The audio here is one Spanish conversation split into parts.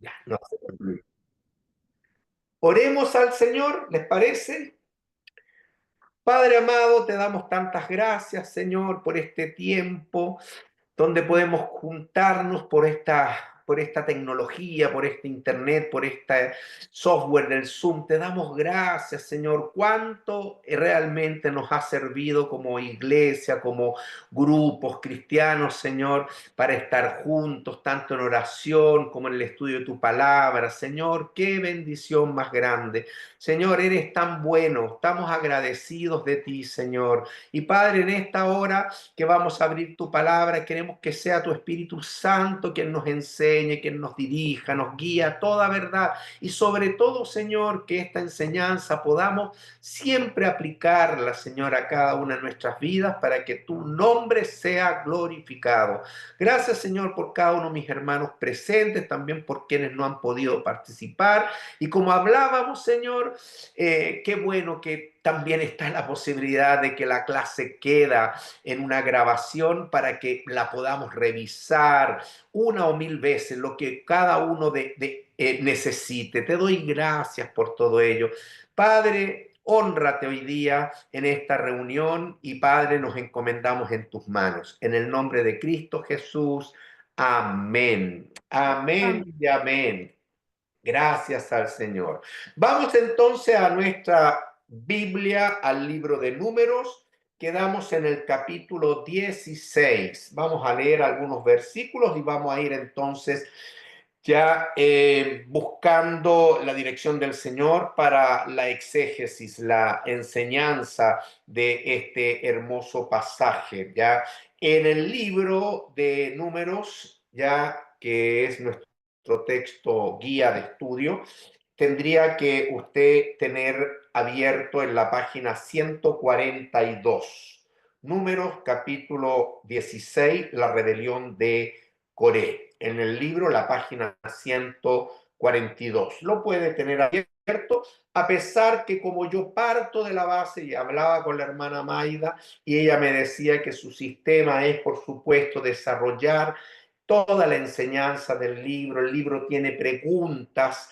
Ya, no se concluye. Oremos al Señor, ¿les parece? Padre amado, te damos tantas gracias, Señor, por este tiempo donde podemos juntarnos por esta tecnología, por este internet, por este software del Zoom. Te damos gracias, Señor, cuánto realmente nos ha servido como iglesia, como grupos cristianos, Señor, para estar juntos, tanto en oración como en el estudio de tu palabra. Señor, qué bendición más grande. Señor, eres tan bueno, estamos agradecidos de ti, Señor. Y Padre, en esta hora que vamos a abrir tu palabra, queremos que sea tu Espíritu Santo quien nos enseñe, quien nos dirija, nos guía a toda verdad y sobre todo, Señor, que esta enseñanza podamos siempre aplicarla, Señor, a cada una de nuestras vidas para que tu nombre sea glorificado. Gracias, Señor, por cada uno de mis hermanos presentes, también por quienes no han podido participar. Y como hablábamos, Señor, qué bueno que también está la posibilidad de que la clase queda en una grabación para que la podamos revisar una o mil veces, lo que cada uno necesite. Te doy gracias por todo ello. Padre, hónrate hoy día en esta reunión y Padre, nos encomendamos en tus manos. En el nombre de Cristo Jesús. Amén. Amén Amén. y amén. Gracias al Señor. Vamos entonces a nuestra Biblia, al libro de Números. Quedamos en el capítulo 16. Vamos a leer algunos versículos y vamos a ir entonces ya buscando la dirección del Señor para la exégesis, la enseñanza de este hermoso pasaje. Ya en el libro de Números, ya que es nuestro texto guía de estudio, tendría que usted tener abierto en la página 142. Números capítulo 16, la rebelión de Coré. En el libro, la página 142. Lo puede tener abierto, a pesar que como yo parto de la base y hablaba con la hermana Maida y ella me decía que su sistema es, por supuesto, desarrollar toda la enseñanza del libro. El libro tiene preguntas,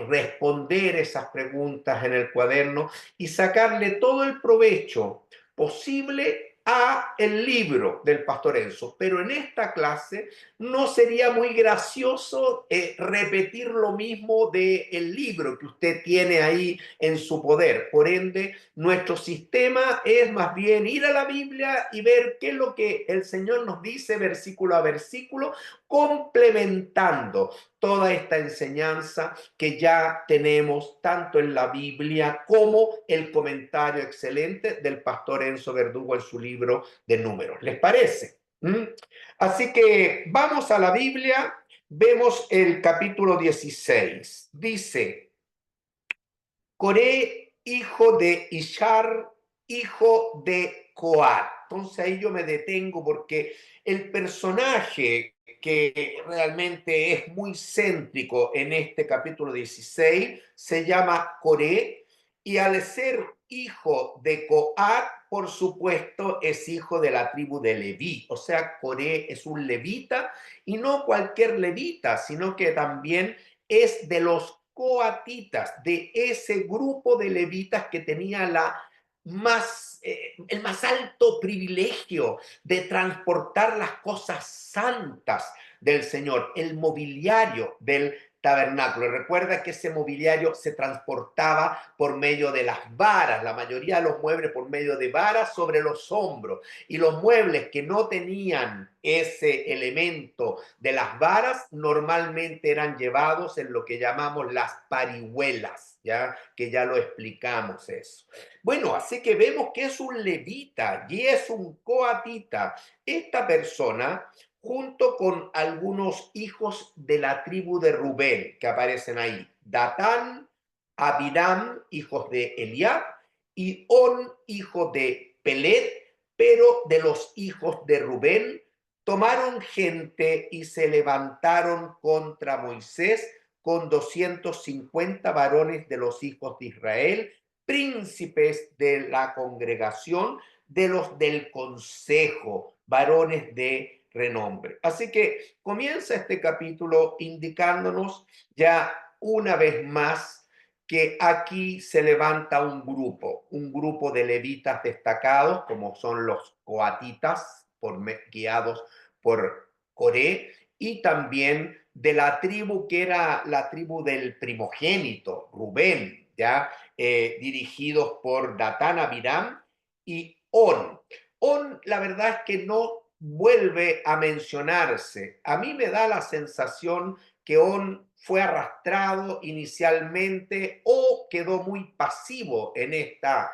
responder esas preguntas en el cuaderno y sacarle todo el provecho posible a el libro del Pastor Enzo. Pero en esta clase no sería muy gracioso repetir lo mismo del libro que usted tiene ahí en su poder. Por ende, nuestro sistema es más bien ir a la Biblia y ver qué es lo que el Señor nos dice versículo a versículo, complementando toda esta enseñanza que ya tenemos tanto en la Biblia como el comentario excelente del pastor Enzo Verdugo en su libro de Números. ¿Les parece? ¿Mm? Así que vamos a la Biblia, vemos el capítulo 16. Dice, Coré, hijo de Ishar, hijo de Coat. Entonces ahí yo me detengo porque el personaje que realmente es muy céntrico en este capítulo 16 se llama Coré y al ser hijo de Coat, por supuesto, es hijo de la tribu de Leví. O sea, Coré es un levita y no cualquier levita, sino que también es de los coatitas, de ese grupo de levitas que tenía el más alto privilegio de transportar las cosas santas del Señor, el mobiliario del tabernáculo. Recuerda que ese mobiliario se transportaba por medio de las varas, la mayoría de los muebles por medio de varas sobre los hombros. Y los muebles que no tenían ese elemento de las varas normalmente eran llevados en lo que llamamos las parihuelas, ya que ya lo explicamos eso. Bueno, así que vemos que es un levita y es un coatita. Esta persona, junto con algunos hijos de la tribu de Rubén que aparecen ahí, Datán, Abiram, hijos de Eliab, y On, hijo de Pelet, pero de los hijos de Rubén, tomaron gente y se levantaron contra Moisés con 250 varones de los hijos de Israel, príncipes de la congregación, de los del consejo, varones de renombre. Así que comienza este capítulo indicándonos ya una vez más que aquí se levanta un grupo de levitas destacados, como son los coatitas, guiados por Coré, y también de la tribu que era la tribu del primogénito, Rubén, ya dirigidos por Datán, Abiram y On. On, la verdad es que no vuelve a mencionarse. A mí me da la sensación que On fue arrastrado inicialmente o quedó muy pasivo en esta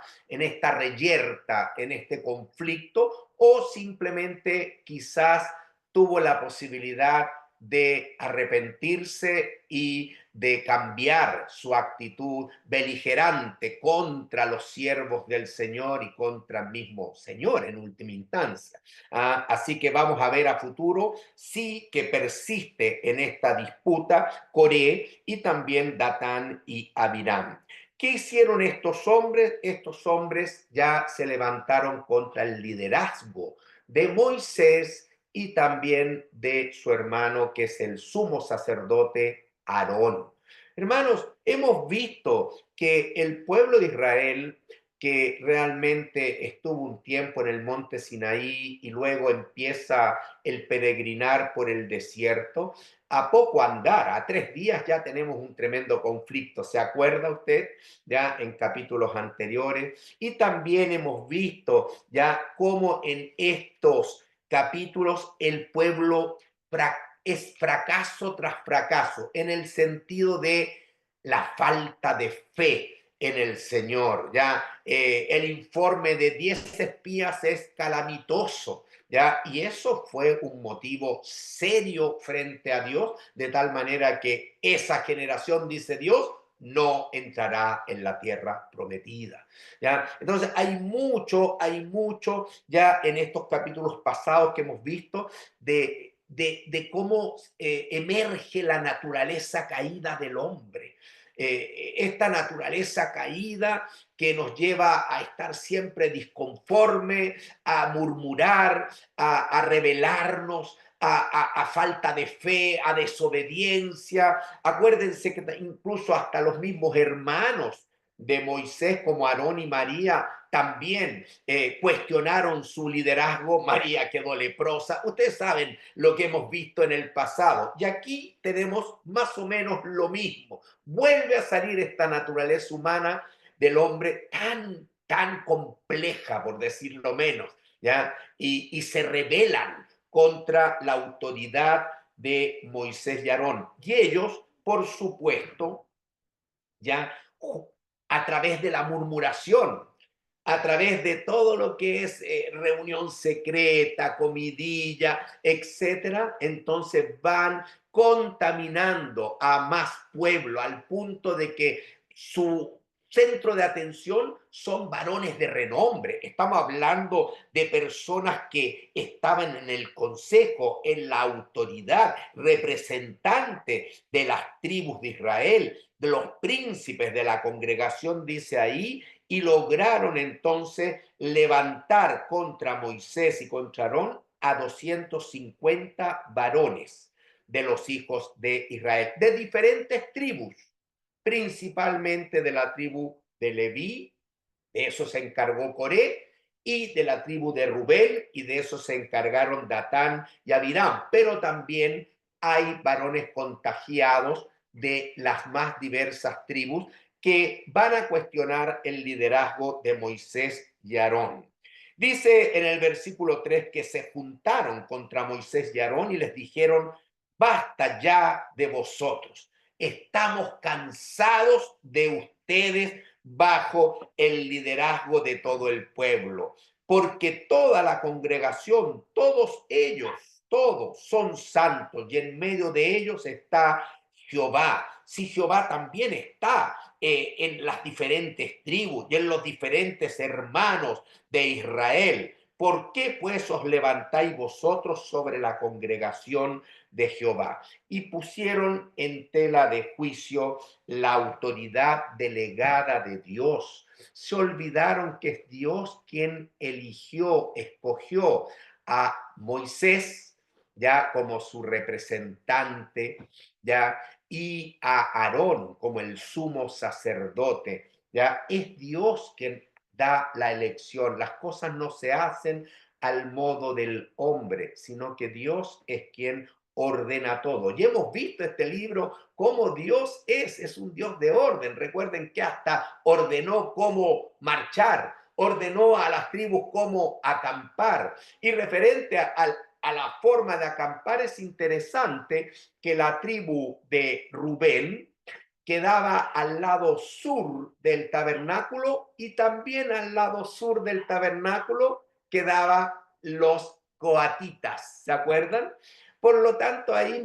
reyerta, en este conflicto, o simplemente quizás tuvo la posibilidad de arrepentirse y de cambiar su actitud beligerante contra los siervos del Señor y contra el mismo Señor en última instancia. Así que vamos a ver a futuro sí que persiste en esta disputa Coré y también Datán y Abiram. ¿Qué hicieron estos hombres? Estos hombres ya se levantaron contra el liderazgo de Moisés y también de su hermano, que es el sumo sacerdote Aarón. Hermanos, hemos visto que el pueblo de Israel, que realmente estuvo un tiempo en el monte Sinaí y luego empieza el peregrinar por el desierto, a poco andar, a 3 días ya tenemos un tremendo conflicto. ¿Se acuerda usted? Ya en capítulos anteriores. Y también hemos visto ya cómo en estos capítulos el pueblo es fracaso tras fracaso, en el sentido de la falta de fe en el Señor. Ya el informe de 10 espías es calamitoso. ¿Ya? Y eso fue un motivo serio frente a Dios, de tal manera que esa generación, dice Dios, no entrará en la tierra prometida. ¿Ya? Entonces hay mucho ya en estos capítulos pasados que hemos visto de cómo emerge la naturaleza caída del hombre. Esta naturaleza caída que nos lleva a estar siempre disconforme, a murmurar, a rebelarnos, a falta de fe, a desobediencia. Acuérdense que incluso hasta los mismos hermanos de Moisés, como Aarón y María, también cuestionaron su liderazgo. María quedó leprosa. Ustedes saben lo que hemos visto en el pasado. Y aquí tenemos más o menos lo mismo. Vuelve a salir esta naturaleza humana del hombre tan compleja, por decirlo menos, ¿ya? Y se rebelan contra la autoridad de Moisés y Aarón. Y ellos, por supuesto, ya a través de la murmuración, a través de todo lo que es reunión secreta, comidilla, etcétera, entonces van contaminando a más pueblo al punto de que su centro de atención son varones de renombre. Estamos hablando de personas que estaban en el consejo, en la autoridad, representantes de las tribus de Israel, de los príncipes de la congregación, dice ahí, y lograron entonces levantar contra Moisés y contra Aarón a 250 varones de los hijos de Israel, de diferentes tribus, principalmente de la tribu de Leví, de eso se encargó Coré, y de la tribu de Rubén, y de eso se encargaron Datán y Abiram, pero también hay varones contagiados de las más diversas tribus que van a cuestionar el liderazgo de Moisés y Aarón. Dice en el versículo 3 que se juntaron contra Moisés y Aarón y les dijeron: basta ya de vosotros, estamos cansados de ustedes bajo el liderazgo de todo el pueblo, porque toda la congregación, todos son santos, y en medio de ellos está Jehová. Si Jehová también está en las diferentes tribus y en los diferentes hermanos de Israel, ¿por qué pues os levantáis vosotros sobre la congregación de Jehová? Y pusieron en tela de juicio la autoridad delegada de Dios. Se olvidaron que es Dios quien escogió a Moisés, ya como su representante, ya, y a Aarón como el sumo sacerdote, ya. Es Dios quien da la elección. Las cosas no se hacen al modo del hombre, sino que Dios es quien ordena todo. Y hemos visto este libro cómo Dios es un Dios de orden. Recuerden que hasta ordenó cómo marchar, ordenó a las tribus cómo acampar. Y referente a la forma de acampar, es interesante que la tribu de Rubén quedaba al lado sur del tabernáculo, y también al lado sur del tabernáculo quedaban los coatitas, ¿se acuerdan? Por lo tanto, ahí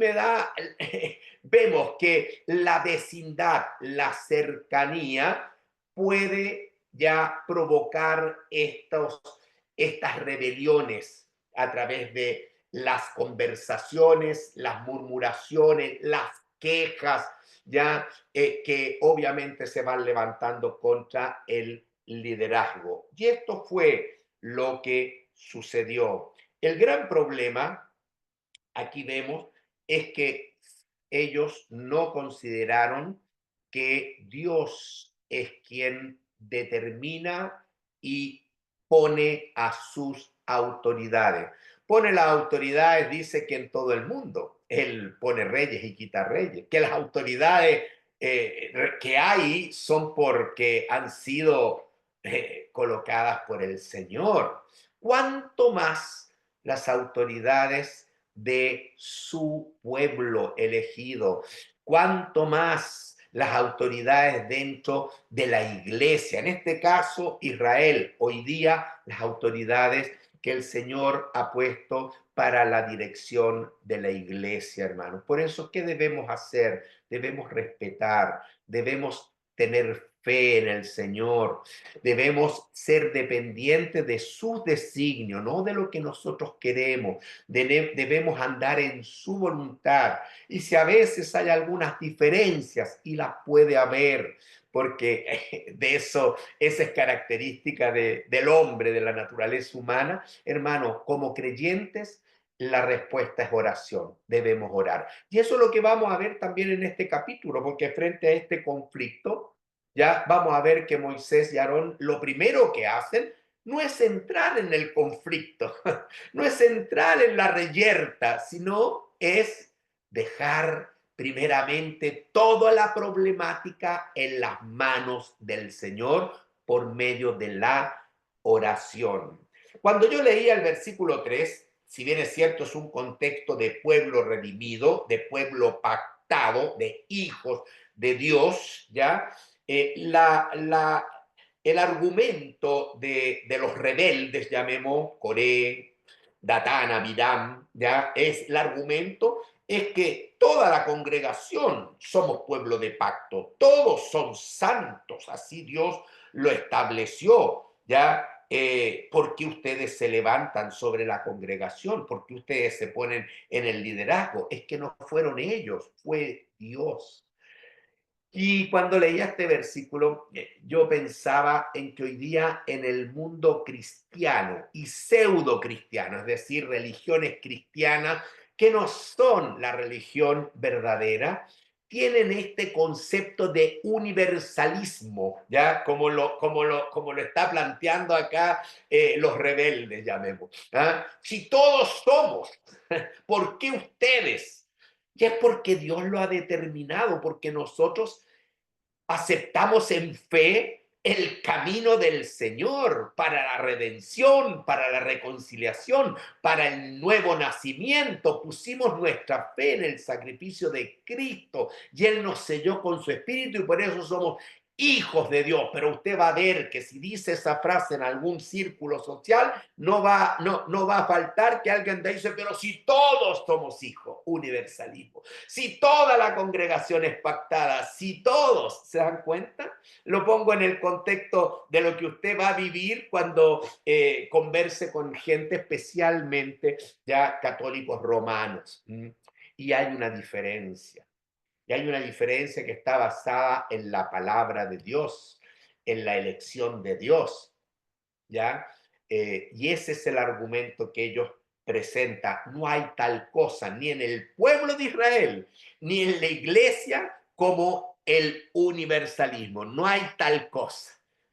vemos que la vecindad, la cercanía puede ya provocar estas rebeliones a través de las conversaciones, las murmuraciones, las quejas, ya que obviamente se van levantando contra el liderazgo. Y esto fue lo que sucedió. El gran problema, aquí vemos, es que ellos no consideraron que Dios es quien determina y pone a sus autoridades. Pone las autoridades, dice que en todo el mundo. Él pone reyes y quita reyes. Que las autoridades que hay son porque han sido colocadas por el Señor. ¿Cuánto más las autoridades de su pueblo elegido? ¿Cuánto más las autoridades dentro de la iglesia? En este caso, Israel. Hoy día, las autoridades que el Señor ha puesto para la dirección de la iglesia, hermanos. Por eso, ¿qué debemos hacer? Debemos respetar, debemos tener fe en el Señor, debemos ser dependientes de sus designios, no de lo que nosotros queremos. Debemos andar en su voluntad. Y si a veces hay algunas diferencias, y las puede haber, porque de eso, esa es característica del hombre, de la naturaleza humana, hermano, como creyentes, la respuesta es oración, debemos orar. Y eso es lo que vamos a ver también en este capítulo, porque frente a este conflicto, ya vamos a ver que Moisés y Aarón lo primero que hacen no es entrar en el conflicto, no es entrar en la reyerta, sino es dejar primeramente toda la problemática en las manos del Señor por medio de la oración. Cuando yo leía el versículo 3, si bien es cierto, es un contexto de pueblo redimido, de pueblo pactado, de hijos de Dios, ¿ya? El argumento de los rebeldes, llamemos Coré, Datán, Abiram, ¿ya? Es el argumento es que toda la congregación somos pueblo de pacto, todos son santos, así Dios lo estableció, ¿ya? ¿Por qué ustedes se levantan sobre la congregación? ¿Por qué ustedes se ponen en el liderazgo? Es que no fueron ellos, fue Dios. Y cuando leía este versículo, yo pensaba en que hoy día en el mundo cristiano y pseudo cristiano, es decir, religiones cristianas que no son la religión verdadera, tienen este concepto de universalismo, ¿ya? Como lo está planteando acá los rebeldes, llamemos. ¿Ah? Si todos somos, ¿por qué ustedes? Y es porque Dios lo ha determinado, porque nosotros aceptamos en fe el camino del Señor para la redención, para la reconciliación, para el nuevo nacimiento. Pusimos nuestra fe en el sacrificio de Cristo y Él nos selló con su Espíritu, y por eso somos hijos de Dios. Pero usted va a ver que si dice esa frase en algún círculo social, no va a faltar que alguien te dice, pero si todos somos hijos, universalismo. Si toda la congregación es pactada, si todos, ¿se dan cuenta? Lo pongo en el contexto de lo que usted va a vivir cuando converse con gente, especialmente ya católicos romanos. Y hay una diferencia. Y hay una diferencia que está basada en la palabra de Dios, en la elección de Dios, ¿ya? Y ese es el argumento que ellos presenta, no hay tal cosa ni en el pueblo de Israel, ni en la iglesia como el universalismo. No hay tal cosa.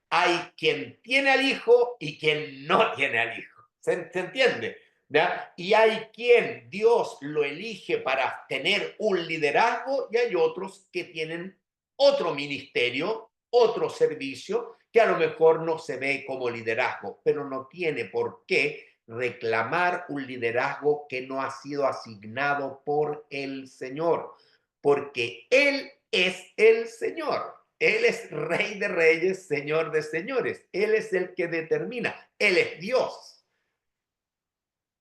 Hay quien tiene al Hijo y quien no tiene al Hijo. ¿Se entiende? ¿Ya? Y hay quien Dios lo elige para tener un liderazgo y hay otros que tienen otro ministerio, otro servicio, que a lo mejor no se ve como liderazgo, pero no tiene por qué reclamar un liderazgo que no ha sido asignado por el Señor, porque Él es el Señor. Él es Rey de Reyes, Señor de Señores. Él es el que determina. Él es Dios.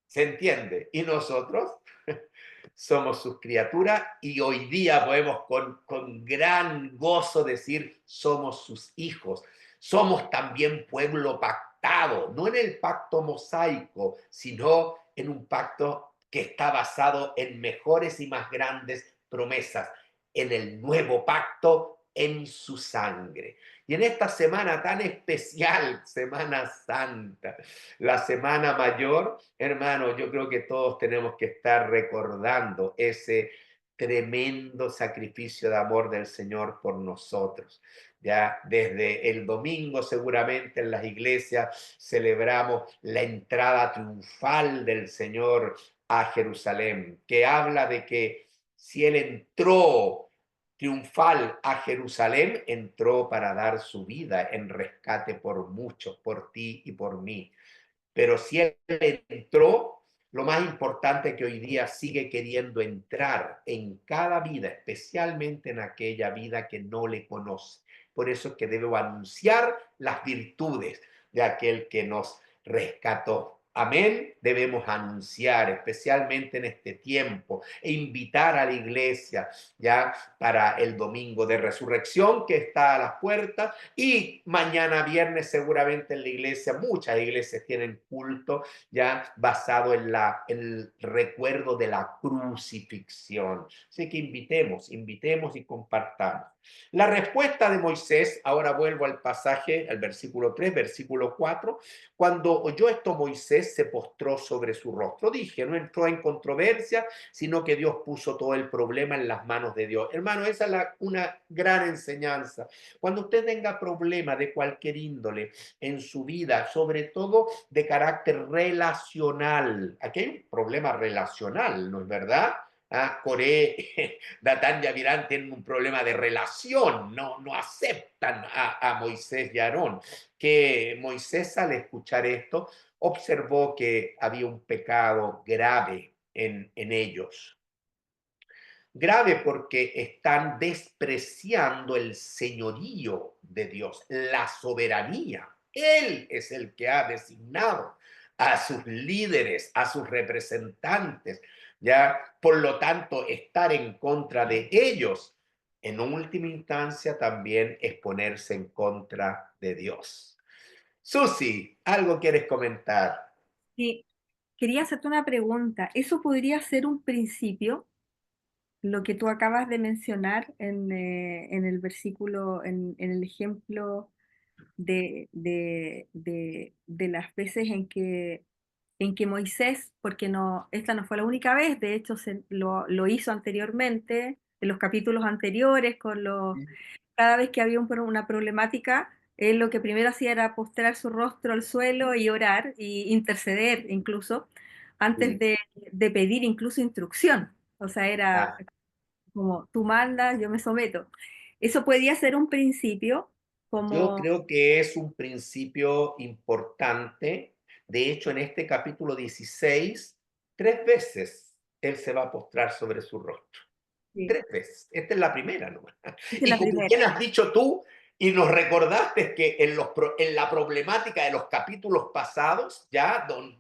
¿Se entiende? Y nosotros somos sus criaturas y hoy día podemos con gran gozo decir somos sus hijos. Somos también pueblo pactado, no en el pacto mosaico, sino en un pacto que está basado en mejores y más grandes promesas, en el nuevo pacto, en su sangre. Y en esta semana tan especial, Semana Santa, la Semana Mayor, hermano, yo creo que todos tenemos que estar recordando ese tremendo sacrificio de amor del Señor por nosotros. Ya desde el domingo seguramente en las iglesias celebramos la entrada triunfal del Señor a Jerusalén, que habla de que si Él entró triunfal a Jerusalén, entró para dar su vida en rescate por muchos, por ti y por mí. Pero si Él entró, lo más importante es que hoy día sigue queriendo entrar en cada vida, especialmente en aquella vida que no le conoce. Por eso es que debo anunciar las virtudes de aquel que nos rescató. Amén. Debemos anunciar, especialmente en este tiempo, e invitar a la iglesia ya para el domingo de resurrección que está a las puertas y mañana viernes seguramente en la iglesia, muchas iglesias tienen culto ya basado en el recuerdo de la crucifixión. Así que invitemos y compartamos. La respuesta de Moisés, ahora vuelvo al pasaje, al versículo 3, versículo 4, cuando oyó esto Moisés se postró sobre su rostro. Dije, no entró en controversia, sino que Dios puso todo el problema en las manos de Dios. Hermano, esa es una gran enseñanza. Cuando usted tenga problemas de cualquier índole en su vida, sobre todo de carácter relacional, aquí hay un problema relacional, ¿no es verdad? Coré, Datán y Abiram tienen un problema de relación, no aceptan a Moisés y Aarón. Que Moisés al escuchar esto observó que había un pecado grave en ellos. Grave porque están despreciando el señorío de Dios, la soberanía. Él es el que ha designado a sus líderes, a sus representantes, ya, por lo tanto, estar en contra de ellos, en última instancia, también es ponerse en contra de Dios. Susi, ¿algo quieres comentar? Sí, quería hacerte una pregunta. ¿Eso podría ser un principio, lo que tú acabas de mencionar en el versículo, en el ejemplo de las veces en que Moisés, porque no, esta no fue la única vez, de hecho lo hizo anteriormente, en los capítulos anteriores, cada vez que había una problemática, él lo que primero hacía era postrar su rostro al suelo y orar y interceder incluso, antes Sí. de pedir incluso instrucción. O sea, era Ah, como tú mandas, yo me someto. Eso podía ser un principio, yo como creo que es un principio importante. De hecho, en este capítulo 16, 3 veces él se va a postrar sobre su rostro. sí, 3 veces. Esta es la primera, ¿no? esa es Y la como primera. bien has dicho tú, y nos recordaste que en la problemática de los capítulos pasados, ya en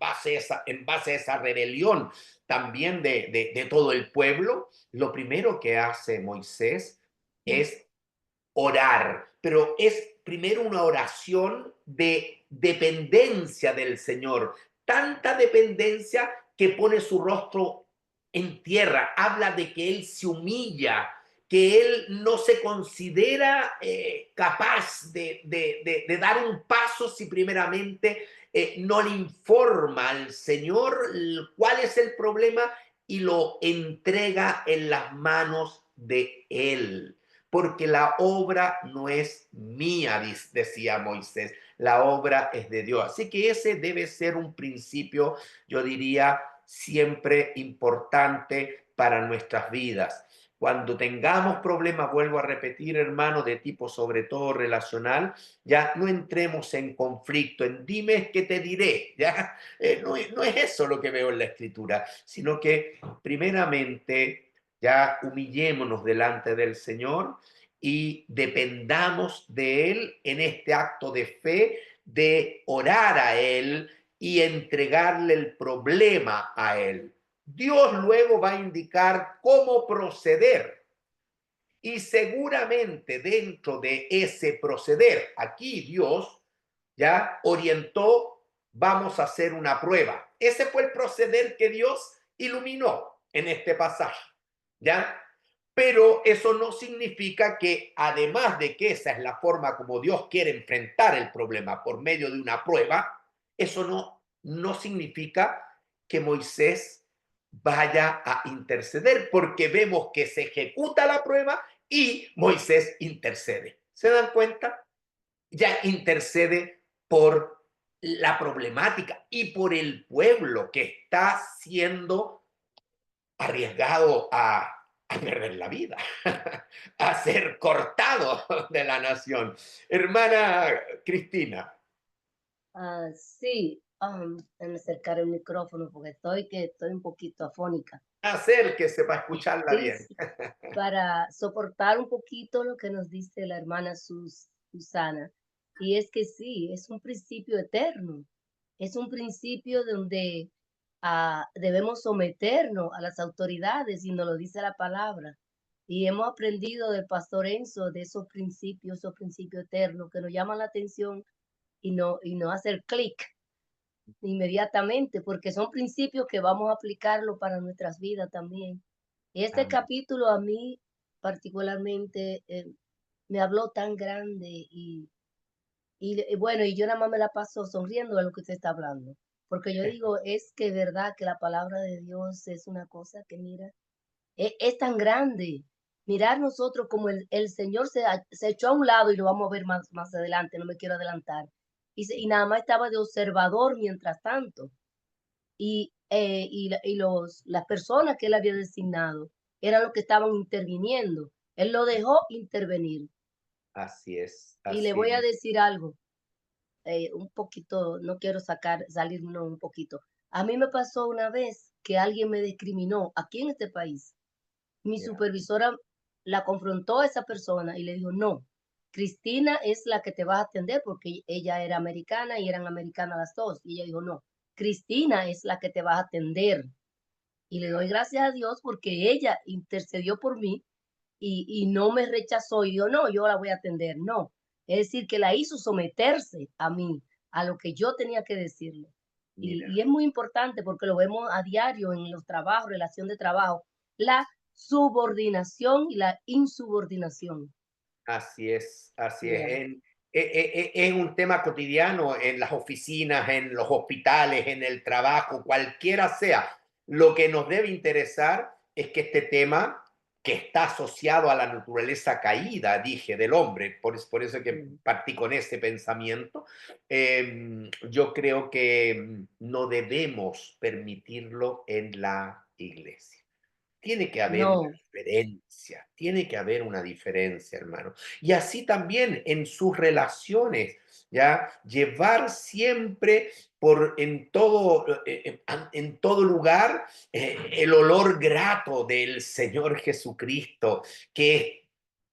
base a esa rebelión también de todo el pueblo, lo primero que hace Moisés Sí, es orar, pero es primero una oración de dependencia del Señor, tanta dependencia que pone su rostro en tierra, habla de que Él se humilla que él no se considera capaz de dar un paso si primeramente no le informa al Señor cuál es el problema y lo entrega en las manos de Él. Porque la obra no es mía, decía Moisés, la obra es de Dios. Así que ese debe ser un principio, yo diría, siempre importante para nuestras vidas. Cuando tengamos problemas, vuelvo a repetir, hermano, de tipo sobre todo relacional, ya no entremos en conflicto, en dime que te diré, ya no es eso lo que veo en la escritura, sino que primeramente ya humillémonos delante del Señor y dependamos de Él en este acto de fe, de orar a Él y entregarle el problema a Él. Dios luego va a indicar cómo proceder. Y seguramente dentro de ese proceder, aquí Dios ya orientó, vamos a hacer una prueba. Ese fue el proceder que Dios iluminó en este pasaje, ¿ya? Pero eso no significa que, además de que esa es la forma como Dios quiere enfrentar el problema por medio de una prueba, eso no significa que Moisés vaya a interceder, porque vemos que se ejecuta la prueba y Moisés intercede. ¿Se dan cuenta? Ya intercede por la problemática y por el pueblo que está siendo arriesgado a perder la vida, a ser cortado de la nación. Hermana Cristina, Sí, déjame acercar el micrófono porque estoy un poquito afónica. acérquese para escucharla Sí, bien. sí, para soportar un poquito lo que nos dice la hermana Susana. Y es que sí, es un principio eterno, es un principio donde debemos someternos a las autoridades y nos lo dice la palabra. Y hemos aprendido del pastor Enzo de esos principios eternos que nos llaman la atención y no hacer clic inmediatamente, porque son principios que vamos a aplicarlo para nuestras vidas también. Este Amén. capítulo a mí particularmente me habló tan grande y bueno, y yo nada más me la paso sonriendo de lo que usted está hablando, porque yo digo, es que es verdad que la palabra de Dios es una cosa que mira, es tan grande. Mirar nosotros como el Señor se echó a un lado y lo vamos a ver más adelante, no me quiero adelantar. Y nada más estaba de observador mientras tanto las personas que él había designado eran los que estaban interviniendo. Él lo dejó intervenir. Así es, Y le así voy a es. decir algo, un poquito, no quiero salirnos un poquito. A mí me pasó una vez que alguien me discriminó aquí en este país. Mi Ya, supervisora la confrontó a esa persona y le dijo, no, Cristina es la que te va a atender porque ella era americana y eran americanas las dos. Y ella dijo, no, Cristina es la que te va a atender. Y le doy gracias a Dios porque ella intercedió por mí y no me rechazó y dijo, no, yo la voy a atender. No, es decir, que la hizo someterse a mí, a lo que yo tenía que decirle. Y mira. es muy importante porque lo vemos a diario en los trabajos, relación de trabajo, la subordinación y la insubordinación. Así es, así es. Yeah. Es un tema cotidiano en las oficinas, en los hospitales, en el trabajo, cualquiera sea. Lo que nos debe interesar es que este tema, que está asociado a la naturaleza caída, dije, del hombre, por eso que Mm. partí con ese pensamiento, yo creo que no debemos permitirlo en la iglesia. Tiene que haber una No, diferencia, tiene que haber una diferencia, hermano. Y así también en sus relaciones, ¿ya? Llevar siempre en todo lugar el olor grato del Señor Jesucristo, que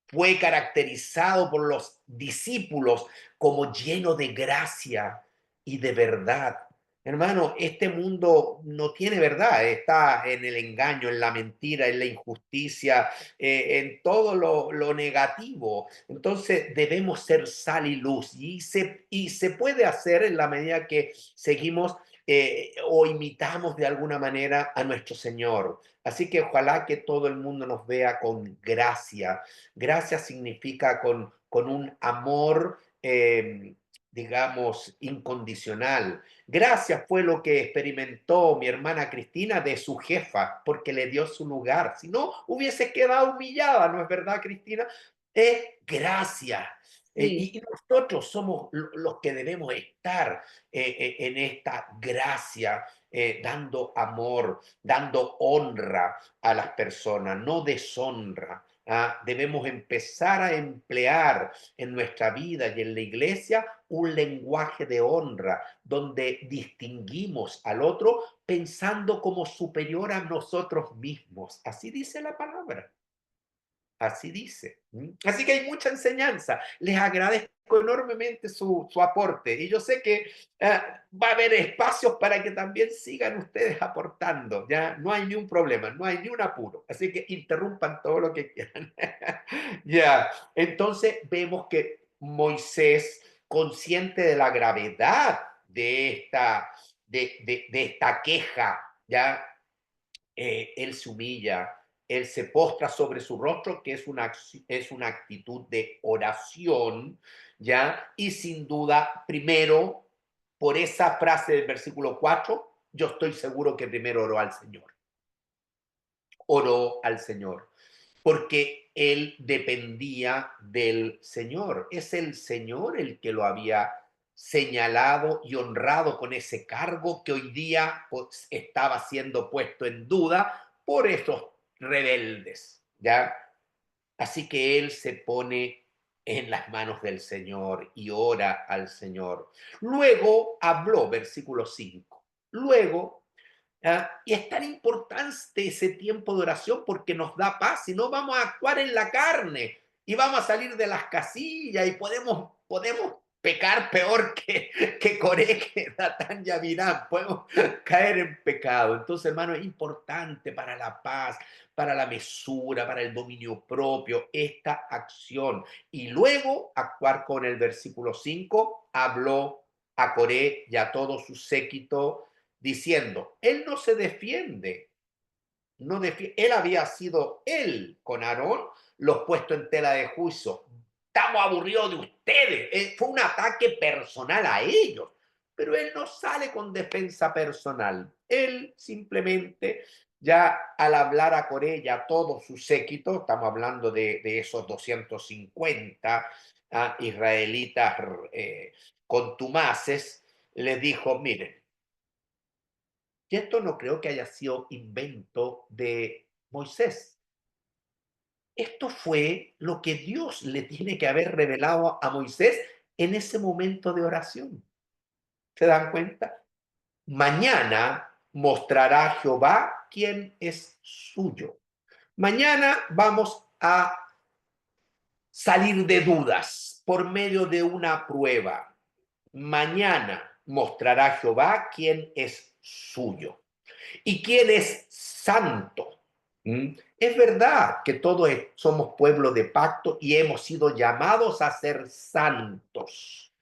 fue caracterizado por los discípulos como lleno de gracia y de verdad. Hermano, este mundo no tiene verdad, está en el engaño, en la mentira, en la injusticia, en todo lo negativo. Entonces debemos ser sal y luz y se puede hacer en la medida que seguimos o imitamos de alguna manera a nuestro Señor. Así que ojalá que todo el mundo nos vea con gracia. Gracia significa con un amor, digamos, incondicional. Gracias fue lo que experimentó mi hermana Cristina de su jefa, porque le dio su lugar. Si no, hubiese quedado humillada, ¿no es verdad, Cristina? Es gracia. Sí, Y nosotros somos los que debemos estar en esta gracia, dando amor, dando honra a las personas, no deshonra. Debemos empezar a emplear en nuestra vida y en la iglesia un lenguaje de honra, donde distinguimos al otro pensando como superior a nosotros mismos. Así dice la palabra. Así dice. Así que hay mucha enseñanza. Les agradezco enormemente su aporte. Y yo sé que va a haber espacios para que también sigan ustedes aportando. Ya no hay ni un problema, no hay ni un apuro. Así que interrumpan todo lo que quieran. Ya. Entonces vemos que Moisés, consciente de la gravedad de esta queja, ya él se humilla, él se postra sobre su rostro, que es una actitud de oración, ¿ya? Y sin duda, primero, por esa frase del versículo 4, yo estoy seguro que primero oró al Señor, porque él dependía del Señor. Es el Señor el que lo había señalado y honrado con ese cargo que hoy día pues, estaba siendo puesto en duda por esos rebeldes, ¿ya? Así que él se pone en las manos del Señor y ora al Señor. Luego habló, versículo 5. Luego y es tan importante ese tiempo de oración porque nos da paz, si no vamos a actuar en la carne y vamos a salir de las casillas y podemos pecar peor que Coré, que Datán y Abiram, podemos caer en pecado. Entonces, hermano, es importante para la paz, para la mesura, para el dominio propio, esta acción. Y luego actuar con el versículo 5, habló a Coré y a todo su séquito, diciendo, él no se defiende, él había sido él con Aarón, los puesto en tela de juicio. Estamos aburridos de ustedes. Fue un ataque personal a ellos, pero él no sale con defensa personal. Él simplemente, ya al hablar a Corella, todo su séquito, estamos hablando de esos 250 israelitas contumaces, les dijo, miren, y esto no creo que haya sido invento de Moisés. Esto fue lo que Dios le tiene que haber revelado a Moisés en ese momento de oración. ¿Se dan cuenta? Mañana mostrará Jehová quién es suyo. Mañana vamos a salir de dudas por medio de una prueba. Mañana mostrará Jehová quién es suyo. ¿Y quién es santo? Es verdad que todos somos pueblo de pacto y hemos sido llamados a ser santos,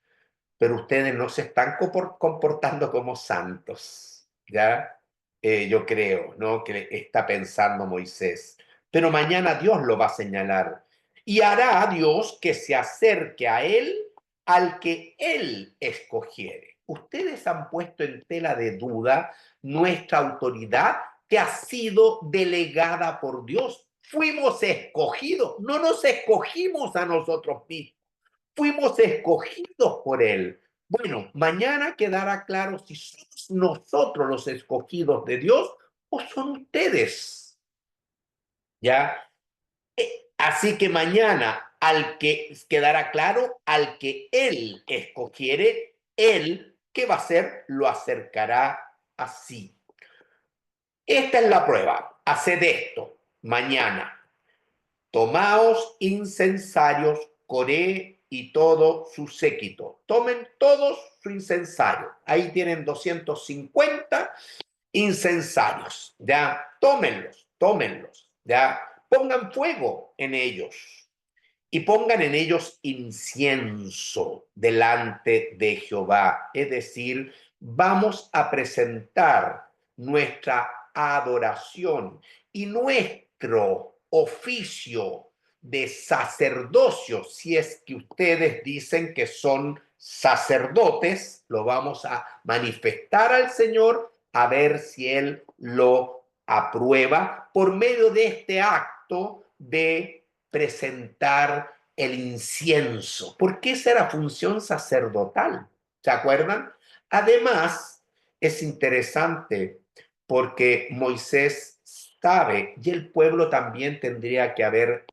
pero ustedes no se están comportando como santos, ¿ya? Yo creo, ¿no? Que está pensando Moisés. Pero mañana Dios lo va a señalar y hará a Dios que se acerque a él al que él escogiere. Ustedes han puesto en tela de duda nuestra autoridad que ha sido delegada por Dios. Fuimos escogidos, no nos escogimos a nosotros mismos, fuimos escogidos por Él. Bueno, mañana quedará claro si somos nosotros los escogidos de Dios o son ustedes. ¿Ya? Así que mañana, al que quedará claro, al que Él escogiere, Él, ¿qué va a hacer? Lo acercará así. Esta es la prueba. Haced esto mañana. Tomaos incensarios, Coré y todo su séquito. Tomen todos su incensario. Ahí tienen 250 incensarios. Ya, tómenlos. Ya, pongan fuego en ellos y pongan en ellos incienso delante de Jehová. Es decir, vamos a presentar nuestra adoración y nuestro oficio de sacerdocio, si es que ustedes dicen que son sacerdotes, lo vamos a manifestar al Señor a ver si Él lo aprueba por medio de este acto de presentar el incienso, porque esa era función sacerdotal, ¿se acuerdan? Además, es interesante porque Moisés sabe y el pueblo también tendría que haber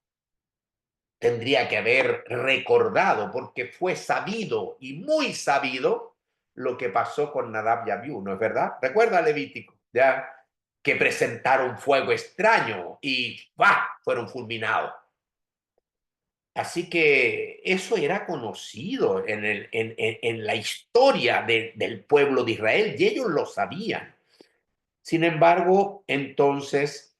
recordado, porque fue sabido y muy sabido lo que pasó con Nadab y Abiú, ¿no es verdad? Recuerda Levítico, ya que presentaron fuego extraño y ¡bah! Fueron fulminados. Así que eso era conocido en la historia del pueblo de Israel y ellos lo sabían. Sin embargo, entonces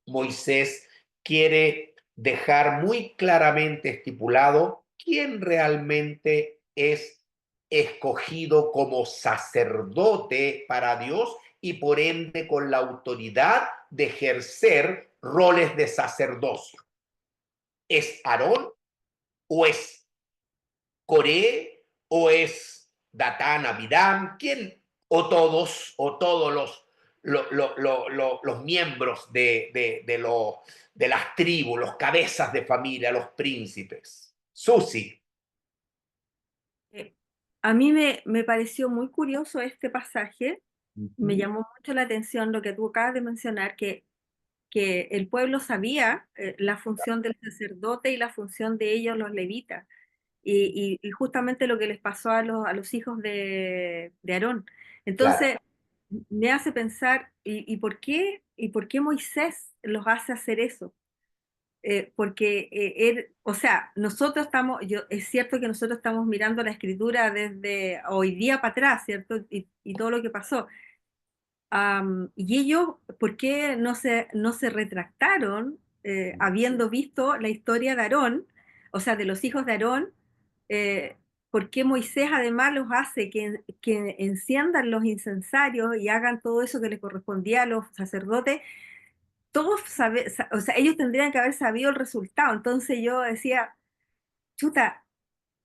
Moisés quiere dejar muy claramente estipulado quién realmente es escogido como sacerdote para Dios y por ende con la autoridad de ejercer roles de sacerdocio. ¿Es Aarón o es Coré o es Datán, Abiram? ¿Quién? O todos los miembros de las tribus, los cabezas de familia, los príncipes. Susi. Eh, A mí me pareció muy curioso este pasaje, me llamó mucho la atención lo que tú acabas de mencionar, que el pueblo sabía la función del sacerdote y la función de ellos, los levitas, y justamente lo que les pasó a los hijos de Aarón. Claro, Entonces, me hace pensar, y por qué Moisés los hace hacer eso? Porque o sea, nosotros estamos, es cierto que nosotros estamos mirando la escritura desde hoy día para atrás, ¿cierto? Y todo lo que pasó. Y ellos, ¿por qué no se retractaron habiendo visto la historia de Aarón, o sea, de los hijos de Aarón? eh, ¿Por qué Moisés además los hace que enciendan los incensarios y hagan todo eso que les correspondía a los sacerdotes? O sea, ellos tendrían que haber sabido el resultado. Entonces yo decía, chuta,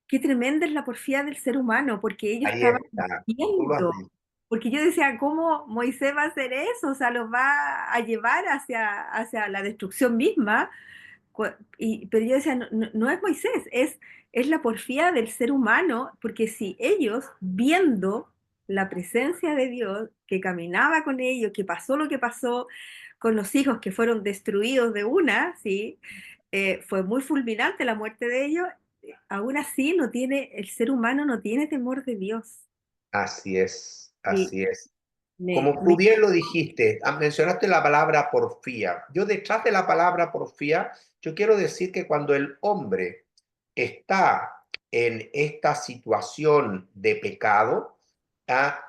qué tremenda es la porfía del ser humano, porque ellos ahí estaban está. Tú lo has viendo, dicho. porque yo decía, ¿cómo Moisés va a hacer eso? O sea, los va a llevar hacia la destrucción misma. Pero yo decía, no es Moisés, es la porfía del ser humano, porque si ellos, viendo la presencia de Dios, que caminaba con ellos, que pasó lo que pasó con los hijos que fueron destruidos de una, ¿sí? Fue muy fulminante la muerte de ellos, aún así el ser humano no tiene temor de Dios. Así es, Y así es. me, Como tú me- bien lo dijiste, mencionaste la palabra porfía. Yo detrás de la palabra porfía, yo quiero decir que cuando el hombre está en esta situación de pecado,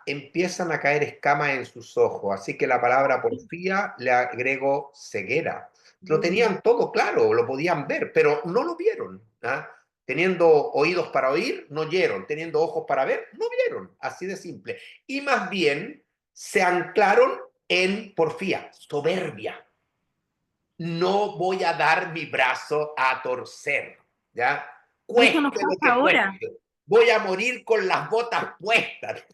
empiezan a caer escamas en sus ojos. Así que la palabra porfía le agrego ceguera. Lo tenían todo claro, lo podían ver, pero no lo vieron. Teniendo oídos para oír, no oyeron. Teniendo ojos para ver, no vieron. Así de simple. Y más bien se anclaron en porfía, soberbia. No voy a dar mi brazo a torcer, ¿ya? y eso nos Cueste lo pasa que ahora. cueste. Voy a morir con las botas puestas,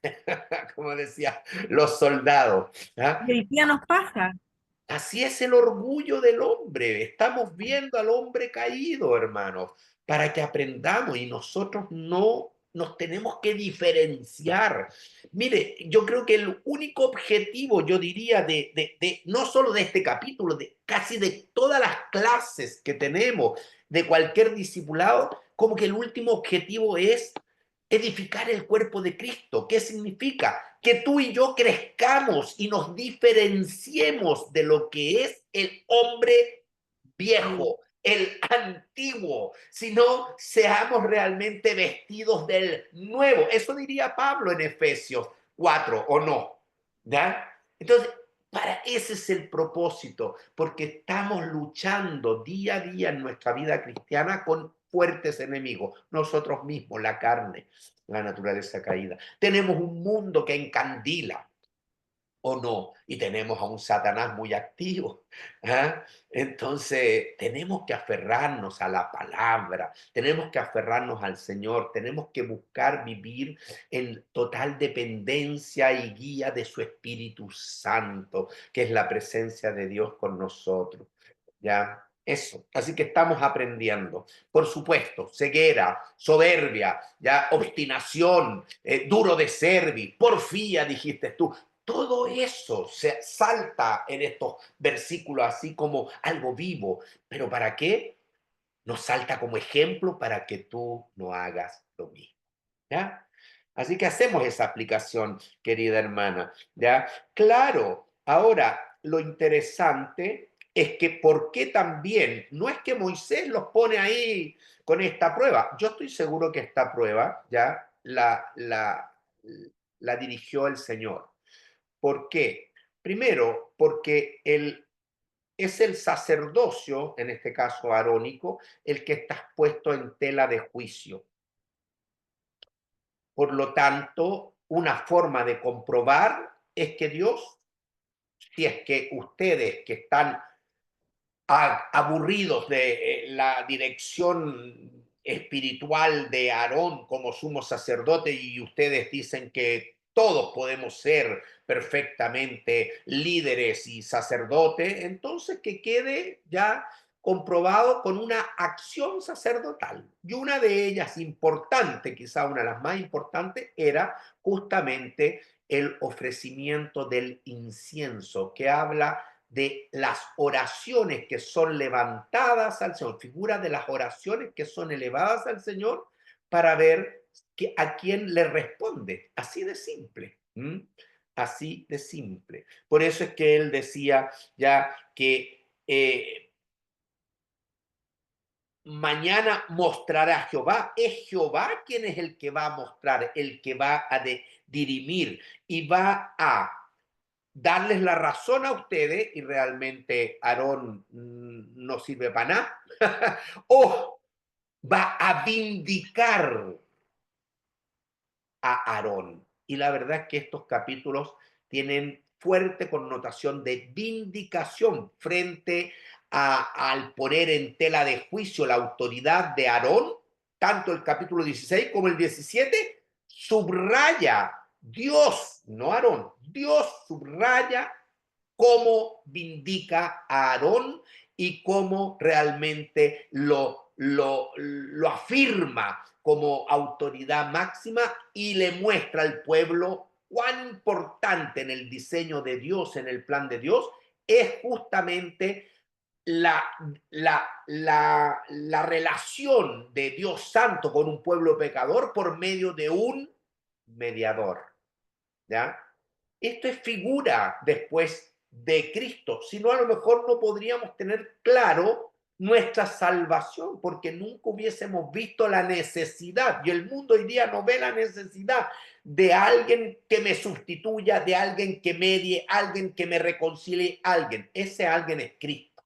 como decían los soldados. ¿Ya? Y hoy día nos pasa. Así es el orgullo del hombre. Estamos viendo al hombre caído, hermanos, para que aprendamos y nosotros no nos tenemos que diferenciar. Mire, yo creo que el único objetivo, yo diría, no solo de este capítulo, de casi de todas las clases que tenemos, de cualquier discipulado, como que el último objetivo es edificar el cuerpo de Cristo. ¿Qué significa? Que tú y yo crezcamos y nos diferenciemos de lo que es el hombre Sí. viejo, el antiguo, sino seamos realmente vestidos del nuevo. Eso diría Pablo en Efesios 4, ¿o no? ¿Ya? Entonces, para ese es el propósito, porque estamos luchando día a día en nuestra vida cristiana con fuertes enemigos, nosotros mismos, la carne, la naturaleza caída. Tenemos un mundo que encandila, o no, y tenemos a un Satanás muy activo. ¿Ah? Entonces, tenemos que aferrarnos a la palabra, tenemos que aferrarnos al Señor, tenemos que buscar vivir en total dependencia y guía de su Espíritu Santo, que es la presencia de Dios con nosotros. ¿Ya? Eso. Así que estamos aprendiendo. Por supuesto, ceguera, soberbia, ya obstinación, duro de servir, porfía, dijiste tú. Todo eso se salta en estos versículos así como algo vivo. ¿Pero para qué? Nos salta como ejemplo para que tú no hagas lo mismo. ¿Ya? Así que hacemos esa aplicación, querida hermana. ¿Ya? Claro, ahora lo interesante es que por qué también, no es que Moisés los pone ahí con esta prueba. Yo estoy seguro que esta prueba ya la dirigió el Señor. ¿Por qué? Primero, porque es el sacerdocio, en este caso arónico, el que está puesto en tela de juicio. Por lo tanto, una forma de comprobar es que Dios, si es que ustedes que están aburridos de la dirección espiritual de Aarón como sumo sacerdote y ustedes dicen que todos podemos ser perfectamente líderes y sacerdotes, entonces que quede ya comprobado con una acción sacerdotal. Y una de ellas importante, quizá una de las más importantes, era justamente el ofrecimiento del incienso, que habla de las oraciones que son levantadas al Señor, figura de las oraciones que son elevadas al Señor para ver a quién le responde. Así de simple. Así de simple. Por eso es que él decía ya que mañana mostrará Jehová. Es Jehová quien es el que va a mostrar, el que va a dirimir y va a darles la razón a ustedes y realmente Aarón no sirve para nada, o va a vindicar a Aarón. Y la verdad es que estos capítulos tienen fuerte connotación de vindicación frente al poner en tela de juicio la autoridad de Aarón, tanto el capítulo 16 como el 17, subraya Dios, no Aarón, Dios subraya cómo vindica a Aarón y cómo realmente lo afirma como autoridad máxima y le muestra al pueblo cuán importante en el diseño de Dios, en el plan de Dios, es justamente la, la relación de Dios Santo con un pueblo pecador por medio de un mediador. ¿Ya? Esto es figura después de Cristo, si no a lo mejor no podríamos tener claro nuestra salvación, porque nunca hubiésemos visto la necesidad, y el mundo hoy día no ve la necesidad de alguien que me sustituya, de alguien que medie, alguien que me reconcilie, alguien. Ese alguien es Cristo.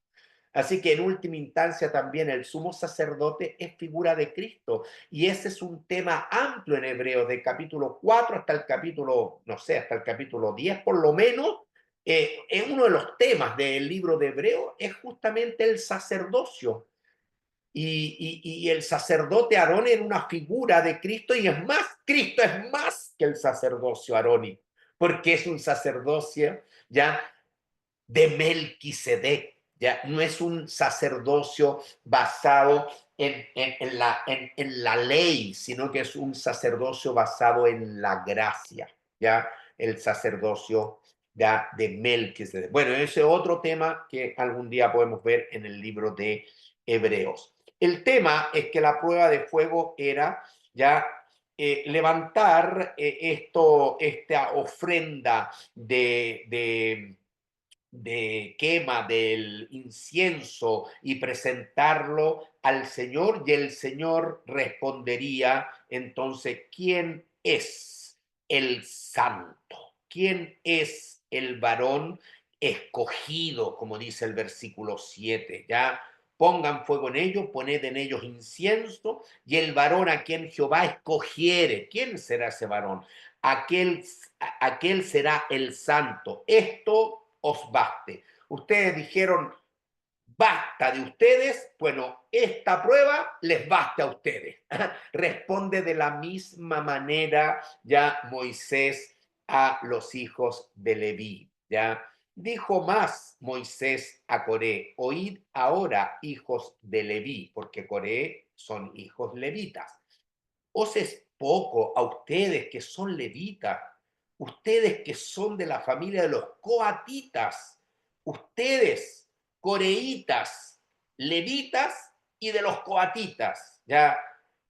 Así que en última instancia también el sumo sacerdote es figura de Cristo. Y ese es un tema amplio en Hebreos, del capítulo 4 hasta el capítulo, no sé, hasta el capítulo 10 por lo menos. Es uno de los temas del libro de Hebreos, es justamente el sacerdocio. Y el sacerdote Aarón era una figura de Cristo y es más, Cristo es más que el sacerdocio arónico, porque es un sacerdocio ya de Melquisedec. Ya no es un sacerdocio basado en la ley, sino que es un sacerdocio basado en la gracia, ya el sacerdocio ya de Melquisedec. Bueno, ese es otro tema que algún día podemos ver en el libro de Hebreos. El tema es que la prueba de fuego era ya levantar esta ofrenda de quema del incienso y presentarlo al Señor y el Señor respondería entonces, ¿quién es el santo? ¿Quién es el varón escogido, como dice el versículo 7? ¿Ya? pongan fuego en ellos, poned en ellos incienso, y el varón a quien Jehová escogiere, ¿quién será ese varón? Aquel será el santo. Esto os baste. Ustedes dijeron, basta de ustedes, bueno, esta prueba les basta a ustedes. Responde de la misma manera ya Moisés a los hijos de Leví, ¿ya? Dijo más Moisés a Coré, oíd ahora, hijos de Leví, porque Coré son hijos levitas. ¿Os es poco a ustedes que son levitas, ustedes que son de la familia de los coatitas, ustedes coreitas, levitas y de los coatitas, ya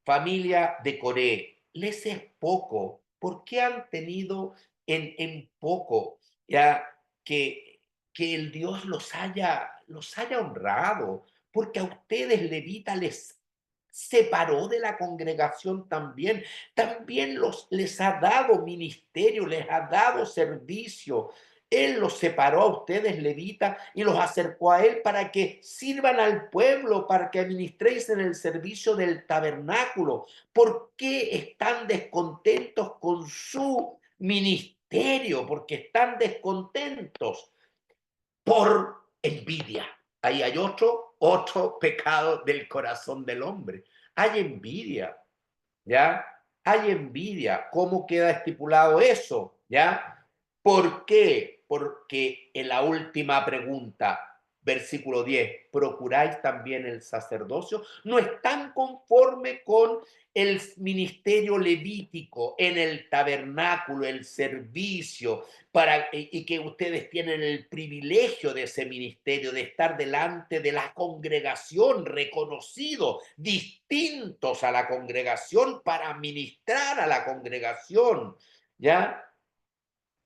familia de Coré? ¿Les es poco? ¿Por qué han tenido en poco ya que el Dios los haya honrado? Porque a ustedes levitas les separó de la congregación también. También les ha dado ministerio, les ha dado servicio. Él los separó a ustedes, levitas, y los acercó a él para que sirvan al pueblo, para que administréis en el servicio del tabernáculo. ¿Por qué están descontentos con su ministerio? Porque están descontentos por envidia. Ahí hay otro pecado del corazón del hombre. Hay envidia, ¿ya? Hay envidia. ¿Cómo queda estipulado eso? ¿Ya? ¿Por qué? Porque en la última pregunta, versículo 10, procuráis también el sacerdocio, no están conforme con el ministerio levítico en el tabernáculo, el servicio, y que ustedes tienen el privilegio de ese ministerio, de estar delante de la congregación, reconocido, distintos a la congregación para ministrar a la congregación, ¿ya?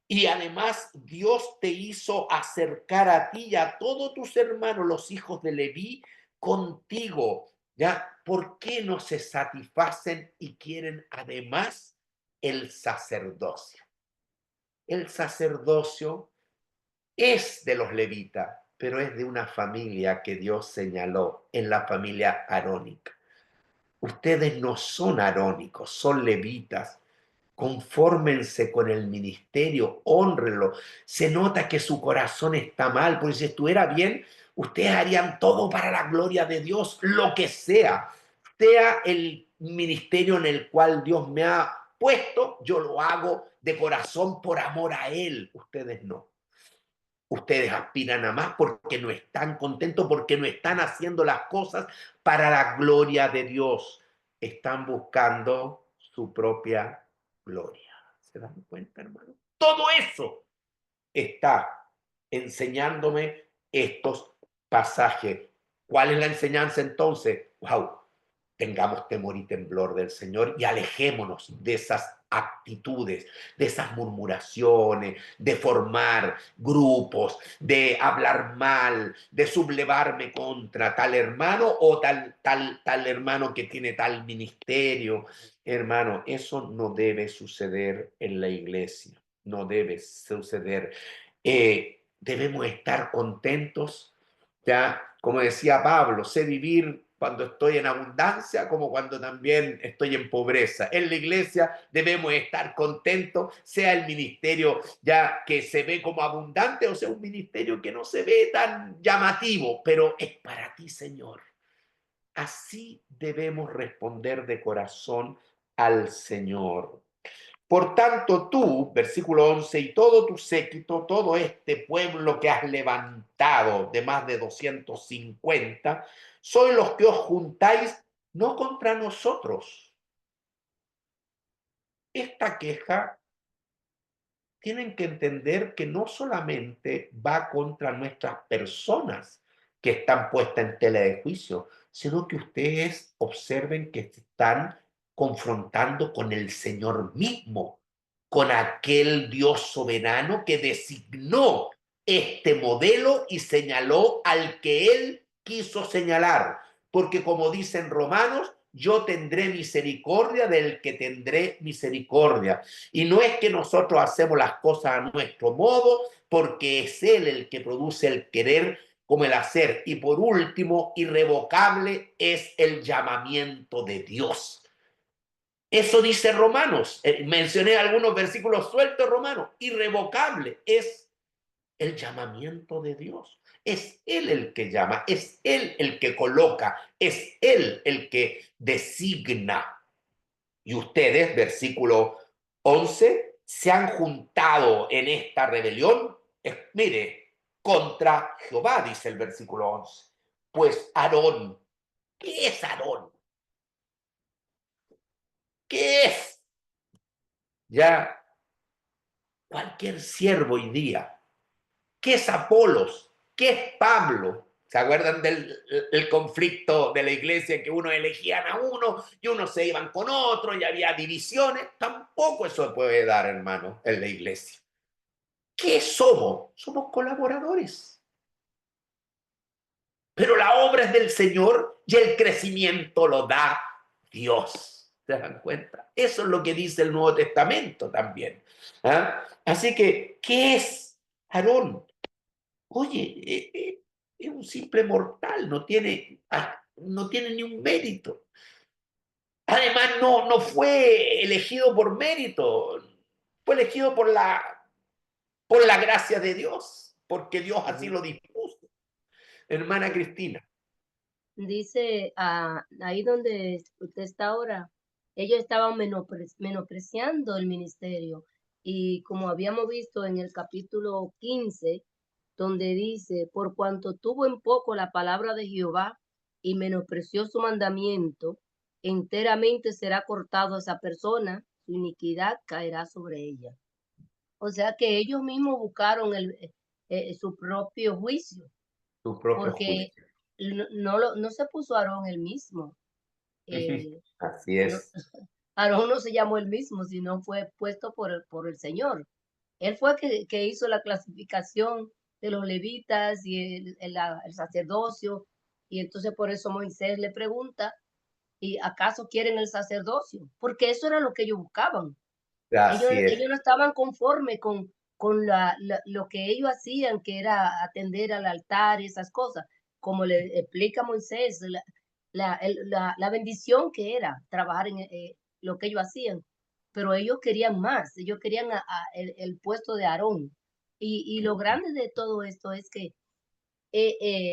Y además Dios te hizo acercar a ti y a todos tus hermanos, los hijos de Leví, contigo, ¿ya? ¿Por qué no se satisfacen y quieren además el sacerdocio? El sacerdocio es de los levitas, pero es de una familia que Dios señaló, en la familia arónica. Ustedes no son arónicos, son levitas. Confórmense con el ministerio, hónrenlo. Se nota que su corazón está mal, porque si estuviera bien, ustedes harían todo para la gloria de Dios, lo que sea. Sea el ministerio en el cual Dios me ha puesto, yo lo hago de corazón por amor a Él. Ustedes no. Ustedes aspiran a más porque no están contentos, porque no están haciendo las cosas para la gloria de Dios. Están buscando su propia gloria. ¿Se dan cuenta, hermano? Todo eso está enseñándome estos pasajes. ¿Cuál es la enseñanza entonces? ¡Wow! Tengamos temor y temblor del Señor y alejémonos de esas actitudes, de esas murmuraciones, de formar grupos, de hablar mal, de sublevarme contra tal hermano o tal hermano que tiene tal ministerio. Hermano, eso no debe suceder en la iglesia, no debe suceder. Debemos estar contentos, ya, como decía Pablo, sé vivir cuando estoy en abundancia como cuando también estoy en pobreza. En la iglesia debemos estar contentos, sea el ministerio ya que se ve como abundante o sea un ministerio que no se ve tan llamativo, pero es para ti, Señor. Así debemos responder de corazón al Señor. Por tanto, tú, versículo 11, y todo tu séquito, todo este pueblo que has levantado de más de 250, sois los que os juntáis no contra nosotros. Esta queja tienen que entender que no solamente va contra nuestras personas que están puestas en tela de juicio, sino que ustedes observen que están confrontando con el Señor mismo, con aquel Dios soberano que designó este modelo y señaló al que él quiso señalar. Porque como dicen Romanos, yo tendré misericordia del que tendré misericordia. Y no es que nosotros hacemos las cosas a nuestro modo, porque es Él el que produce el querer como el hacer. Y por último, irrevocable es el llamamiento de Dios. Eso dice Romanos. Mencioné algunos versículos sueltos, Romanos. Irrevocable es el llamamiento de Dios. Es Él el que llama, es Él el que coloca, es Él el que designa. Y ustedes, versículo 11, se han juntado en esta rebelión, mire, contra Jehová, dice el versículo 11. Pues Aarón, ¿qué es Aarón? ¿Qué es? Ya cualquier siervo hoy día. ¿Qué es Apolos? ¿Qué es Pablo? ¿Se acuerdan del conflicto de la iglesia que uno elegían a uno y unos se iban con otro y había divisiones? Tampoco eso se puede dar, hermano, en la iglesia. ¿Qué somos? Somos colaboradores. Pero la obra es del Señor y el crecimiento lo da Dios. ¿Se dan cuenta? Eso es lo que dice el Nuevo Testamento también. ¿Ah? Así que, ¿qué es Aarón? Oye, es un simple mortal, no tiene ni un mérito. Además, no fue elegido por mérito, fue elegido por la gracia de Dios, porque Dios así lo dispuso. Hermana Cristina. Dice, ahí donde usted está ahora, ellos estaban menospreciando el ministerio. Y como habíamos visto en el capítulo 15, donde dice, por cuanto tuvo en poco la palabra de Jehová y menospreció su mandamiento, enteramente será cortado esa persona, su iniquidad caerá sobre ella. O sea que ellos mismos buscaron su propio juicio, Tu propio porque juicio. no se puso Aarón el mismo. eh, Así no- es. Aarón no se llamó el mismo, sino fue puesto por el Señor. Él fue que hizo la clasificación de los levitas y el sacerdocio, y entonces por eso Moisés le pregunta, ¿y acaso quieren el sacerdocio? Porque eso era lo que ellos buscaban. Así Ellos es. no estaban conformes con lo que ellos hacían, que era atender al altar y esas cosas, como le explica Moisés, la bendición que era trabajar en lo que ellos hacían. Pero ellos querían más, ellos querían el puesto de Aarón. Y lo grande de todo esto es que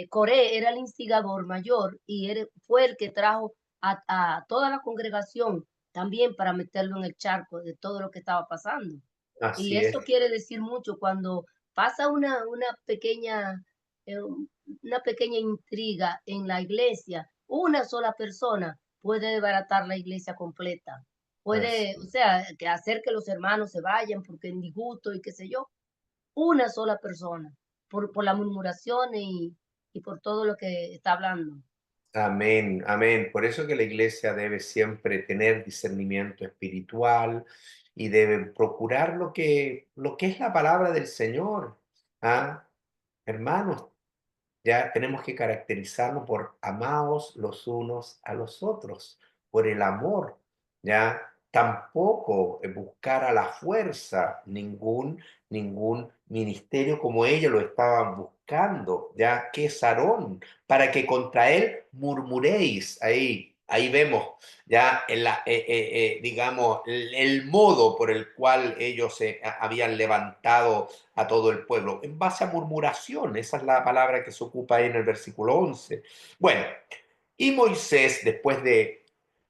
Coré era el instigador mayor y fue el que trajo a toda la congregación también para meterlo en el charco de todo lo que estaba pasando. Y Así es. eso quiere decir mucho cuando pasa eh, una pequeña intriga en la iglesia, una sola persona puede desbaratar la iglesia completa. Puede, o Así, sea, que hacer que los hermanos se vayan porque en disgusto y qué sé yo, una sola persona, por la murmuración y por todo lo que está hablando. amén, amén. Por eso que la iglesia debe siempre tener discernimiento espiritual y debe procurar lo que es la palabra del Señor. ¿Ah? Hermanos, ya tenemos que caracterizarnos por amados los unos a los otros, por el amor, ya tampoco buscar a la fuerza ningún ministerio como ellos lo estaban buscando, ya que es Aarón, para que contra él murmuréis. Ahí vemos ya digamos el modo por el cual ellos se habían levantado a todo el pueblo, en base a murmuración. Esa es la palabra que se ocupa ahí en el versículo 11. Bueno, y Moisés, después de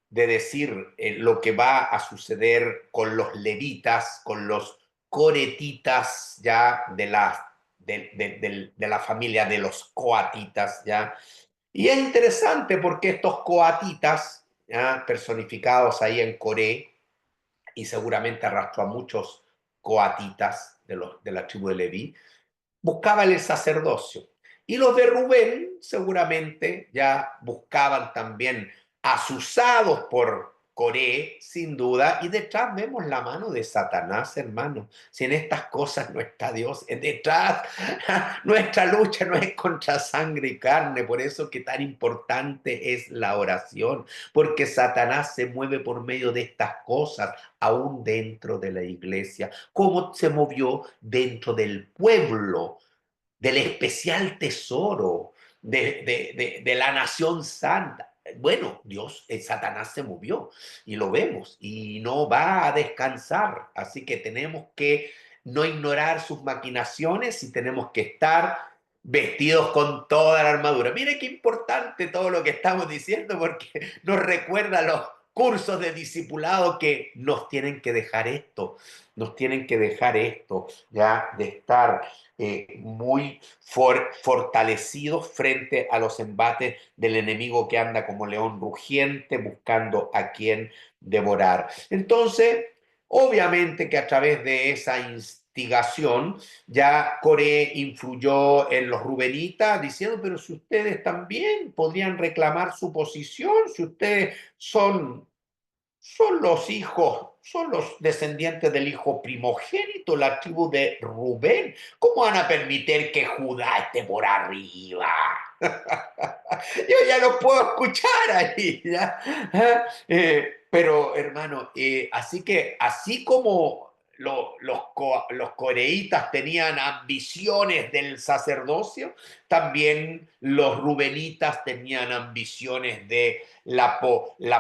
decir lo que va a suceder con los levitas, con los coretitas ya de la familia de los coatitas, ya. Y es interesante porque estos coatitas, ya, personificados ahí en Coré, y seguramente arrastró a muchos coatitas de la tribu de Leví, buscaban el sacerdocio. Y los de Rubén seguramente ya buscaban también, asusados por Coré, sin duda, y detrás vemos la mano de Satanás, hermano. Si en estas cosas no está Dios, detrás nuestra lucha no es contra sangre y carne, por eso que tan importante es la oración, porque Satanás se mueve por medio de estas cosas, aún dentro de la iglesia, como se movió dentro del pueblo del especial tesoro de la nación santa. Bueno, Dios, Satanás se movió y lo vemos y no va a descansar. Así que tenemos que no ignorar sus maquinaciones y tenemos que estar vestidos con toda la armadura. Mire qué importante todo lo que estamos diciendo porque nos recuerda los cursos de discipulado que nos tienen que dejar esto, ya de estar muy fortalecidos frente a los embates del enemigo que anda como león rugiente buscando a quien devorar. Entonces, obviamente que a través de esa instigación, ya Coré influyó en los rubenitas diciendo, pero si ustedes también podrían reclamar su posición, si ustedes son los hijos, son los descendientes del hijo primogénito, la tribu de Rubén. ¿Cómo van a permitir que Judá esté por arriba? Yo ya lo puedo escuchar ahí, ¿ya? Pero hermano, así como los coreítas tenían ambiciones del sacerdocio, también los rubenitas tenían ambiciones de la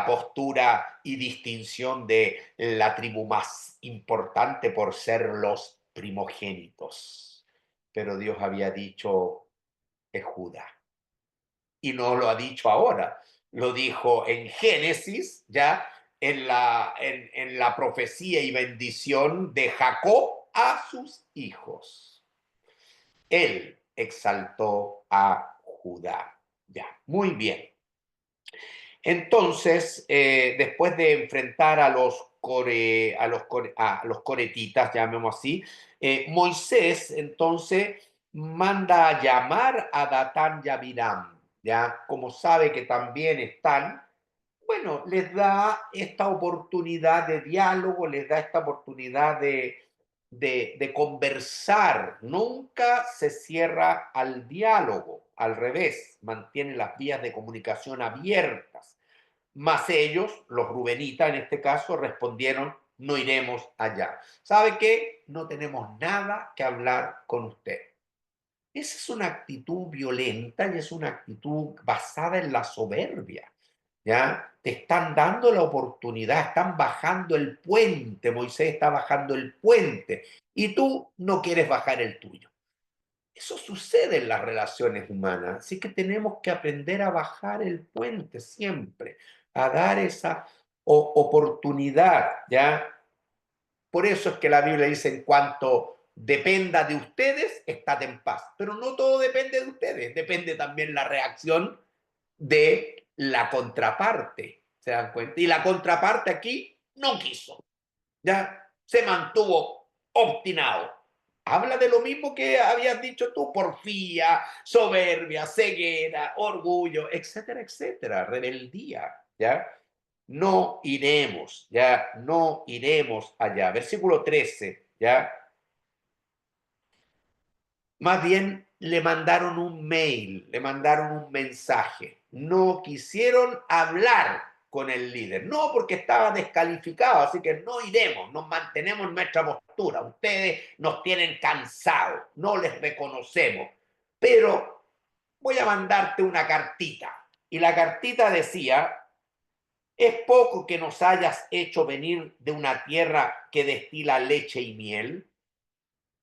postura y distinción de la tribu más importante por ser los primogénitos. Pero Dios había dicho, es Judá. Y no lo ha dicho ahora, lo dijo en Génesis, ya en la profecía y bendición de Jacob a sus hijos. Él exaltó a Judá. Ya, muy bien. Entonces, después de enfrentar a los coretitas, llamemos así, Moisés entonces manda a llamar a Datán y Abiram, ya como sabe que también están, bueno, les da esta oportunidad de diálogo, les da esta oportunidad de conversar. Nunca se cierra al diálogo, al revés, mantiene las vías de comunicación abiertas. Mas ellos, los rubenitas en este caso, respondieron, no iremos allá. ¿Sabe qué? No tenemos nada que hablar con usted. Esa es una actitud violenta y es una actitud basada en la soberbia. ¿Ya? Te están dando la oportunidad, están bajando el puente, Moisés está bajando el puente y tú no quieres bajar el tuyo. Eso sucede en las relaciones humanas, así que tenemos que aprender a bajar el puente siempre, a dar esa oportunidad, ¿ya? Por eso es que la Biblia dice, en cuanto dependa de ustedes, estad en paz. Pero no todo depende de ustedes, depende también la reacción de la contraparte, ¿se dan cuenta? Y la contraparte aquí no quiso, ¿ya? Se mantuvo obstinado. Habla de lo mismo que habías dicho tú, porfía, soberbia, ceguera, orgullo, etcétera, etcétera, rebeldía, ¿ya? No iremos, ya, no iremos allá. Versículo 13, ¿ya? Más bien le mandaron un mail, le mandaron un mensaje. No quisieron hablar con el líder, no porque estaba descalificado, así que no iremos, nos mantenemos en nuestra postura. Ustedes nos tienen cansados, no les reconocemos, pero voy a mandarte una cartita. Y la cartita decía, es poco que nos hayas hecho venir de una tierra que destila leche y miel.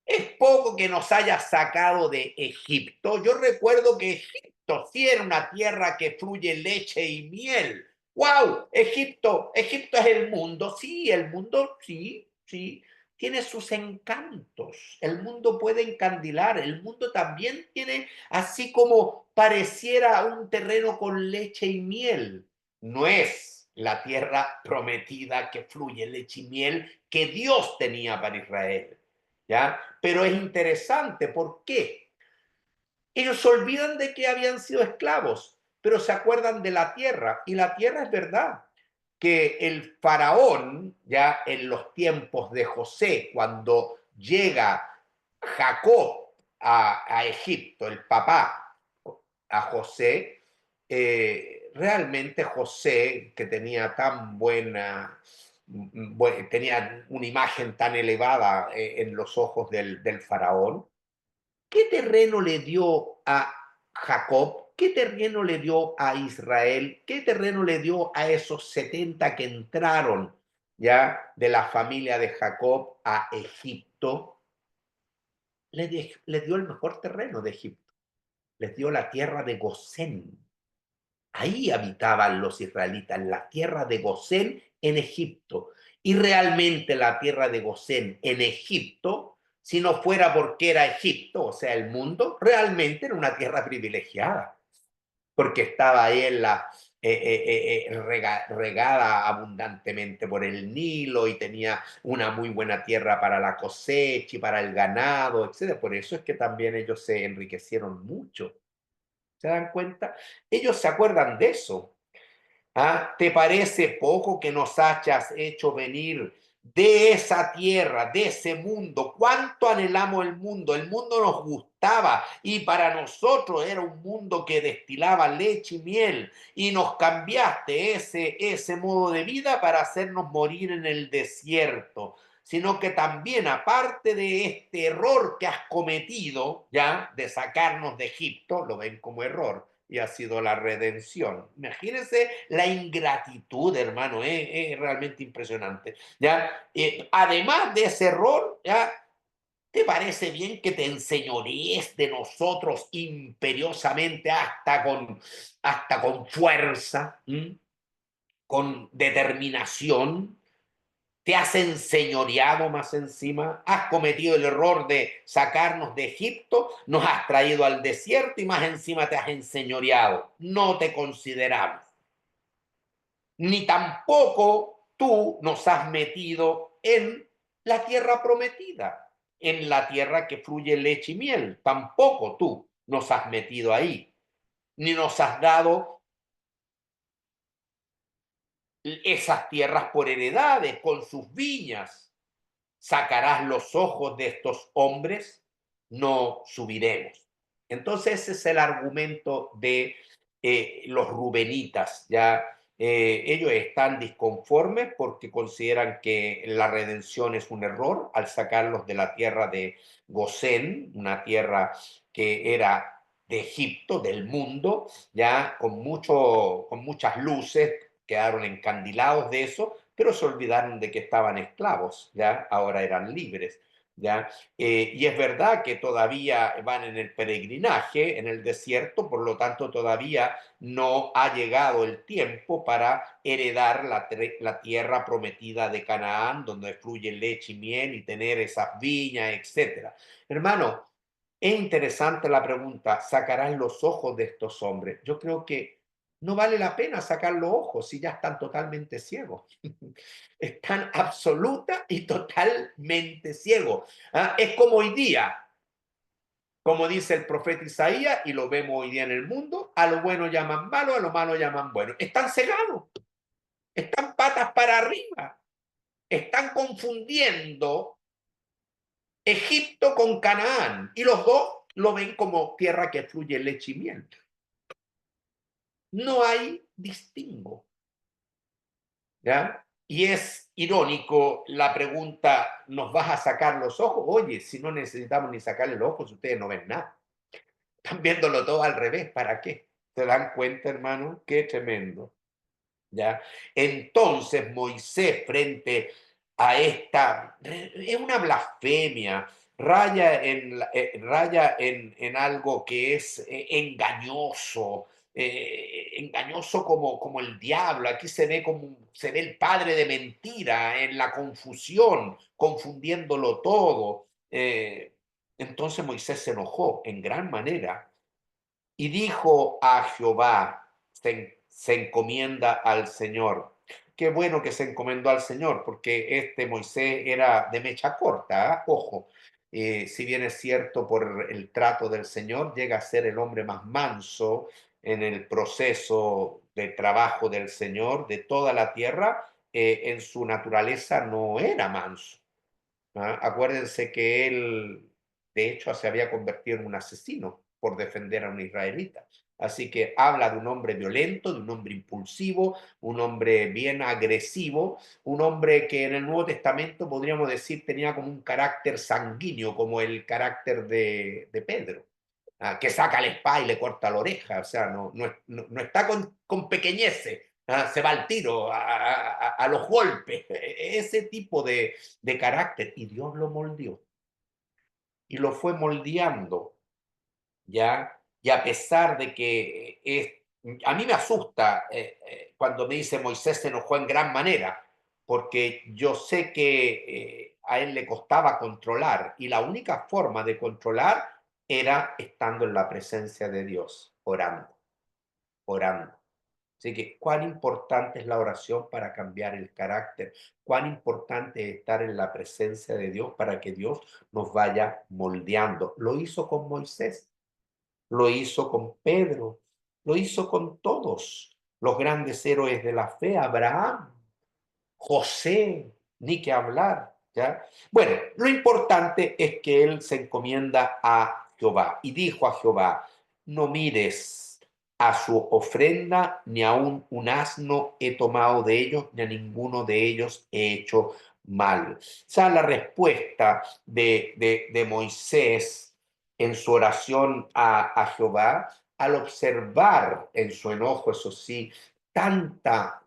Es poco que nos hayas sacado de Egipto. Yo recuerdo que Egipto sí era una tierra que fluye leche y miel. ¡Wow! Egipto es el mundo. Sí, el mundo, sí, sí. Tiene sus encantos. El mundo puede encandilar. El mundo también tiene, así como pareciera un terreno con leche y miel. No es la tierra prometida que fluye leche y miel que Dios tenía para Israel. ¿Ya? Pero es interesante, ¿por qué? Ellos se olvidan de que habían sido esclavos, pero se acuerdan de la tierra, y la tierra es verdad, que el faraón, ya en los tiempos de José, cuando llega Jacob a Egipto, el papá a José, realmente José, que tenía tan tenía una imagen tan elevada en los ojos del faraón, ¿Qué terreno le dio a Jacob? ¿Qué terreno le dio a Israel? ¿Qué terreno le dio a esos 70 que entraron ya de la familia de Jacob a Egipto? Les dio el mejor terreno de Egipto. Les dio la tierra de Gosén. Ahí habitaban los israelitas, en la tierra de Gosén en Egipto. Y realmente la tierra de Gosén en Egipto, si no fuera porque era Egipto, o sea, el mundo, realmente era una tierra privilegiada, porque estaba ahí en regada abundantemente por el Nilo y tenía una muy buena tierra para la cosecha y para el ganado, etc. Por eso es que también ellos se enriquecieron mucho. ¿Se dan cuenta? Ellos se acuerdan de eso. ¿Ah? ¿Te parece poco que nos hayas hecho venir de esa tierra, de ese mundo? ¿Cuánto anhelamos el mundo? El mundo nos gustaba y para nosotros era un mundo que destilaba leche y miel y nos cambiaste ese modo de vida para hacernos morir en el desierto, sino que también aparte de este error que has cometido, ya, de sacarnos de Egipto, lo ven como error, y ha sido la redención. Imagínense la ingratitud, hermano, es realmente impresionante. ¿Ya? Además de ese error, ¿ya? ¿Te parece bien que te enseñorees de nosotros imperiosamente hasta con fuerza, con determinación? Te has enseñoreado más encima, has cometido el error de sacarnos de Egipto, nos has traído al desierto y más encima te has enseñoreado. No te consideramos. Ni tampoco tú nos has metido en la tierra prometida, en la tierra que fluye leche y miel. Tampoco tú nos has metido ahí, ni nos has dado esas tierras por heredades con sus viñas. Sacarás los ojos de estos hombres, no subiremos. Entonces ese es el argumento de los rubenitas, ¿ya? Ellos están disconformes porque consideran que la redención es un error al sacarlos de la tierra de Gosén, una tierra que era de Egipto, del mundo, ya con muchas luces, quedaron encandilados de eso, pero se olvidaron de que estaban esclavos, ¿ya? Ahora eran libres, ¿ya? Y es verdad que todavía van en el peregrinaje, en el desierto, por lo tanto todavía no ha llegado el tiempo para heredar la tierra prometida de Canaán, donde fluye leche y miel y tener esas viñas, etcétera. Hermano, es interesante la pregunta, ¿sacarán los ojos de estos hombres? Yo creo que no vale la pena sacar los ojos si ya están totalmente ciegos. Están absoluta y totalmente ciegos. ¿Ah? Es como hoy día, como dice el profeta Isaías, y lo vemos hoy día en el mundo, a lo bueno llaman malo, a lo malo llaman bueno. Están cegados, están patas para arriba, están confundiendo Egipto con Canaán, y los dos lo ven como tierra que fluye leche y miel. No hay distingo, ¿ya? Y es irónico la pregunta, ¿nos vas a sacar los ojos? Oye, si no necesitamos ni sacarle los ojos, ustedes no ven nada. Están viéndolo todo al revés, ¿para qué? ¿Se dan cuenta, hermano? Qué tremendo. ¿Ya? Entonces Moisés frente a esta, es una blasfemia, raya en algo que es engañoso como el diablo. Aquí se ve el padre de mentira en la confusión, confundiéndolo todo. Entonces Moisés se enojó en gran manera y dijo a Jehová, se encomienda al Señor. Qué bueno que se encomendó al Señor, porque este Moisés era de mecha corta, ¿eh? Ojo, si bien es cierto por el trato del Señor, llega a ser el hombre más manso en el proceso de trabajo del Señor de toda la tierra, en su naturaleza no era manso. ¿Ah? Acuérdense que él, de hecho, se había convertido en un asesino por defender a un israelita. Así que habla de un hombre violento, de un hombre impulsivo, un hombre bien agresivo, un hombre que en el Nuevo Testamento podríamos decir tenía como un carácter sanguíneo, como el carácter de Pedro, que saca la espada y le corta la oreja, o sea, no está con pequeñeces, se va al tiro, a los golpes, ese tipo de carácter, y Dios lo moldeó y lo fue moldeando, ¿ya? Y a pesar de que a mí me asusta cuando me dice Moisés se enojó en gran manera, porque yo sé que a él le costaba controlar y la única forma de controlar era estando en la presencia de Dios, orando, orando. Así que cuán importante es la oración para cambiar el carácter, cuán importante es estar en la presencia de Dios para que Dios nos vaya moldeando. Lo hizo con Moisés, lo hizo con Pedro, lo hizo con todos los grandes héroes de la fe, Abraham, José, ni que hablar, ¿ya? Bueno, lo importante es que él se encomienda a Jehová y dijo a Jehová, no mires a su ofrenda, ni aun un asno he tomado de ellos, ni a ninguno de ellos he hecho mal. O sea, la respuesta de Moisés en su oración a Jehová, al observar en su enojo, eso sí, tanta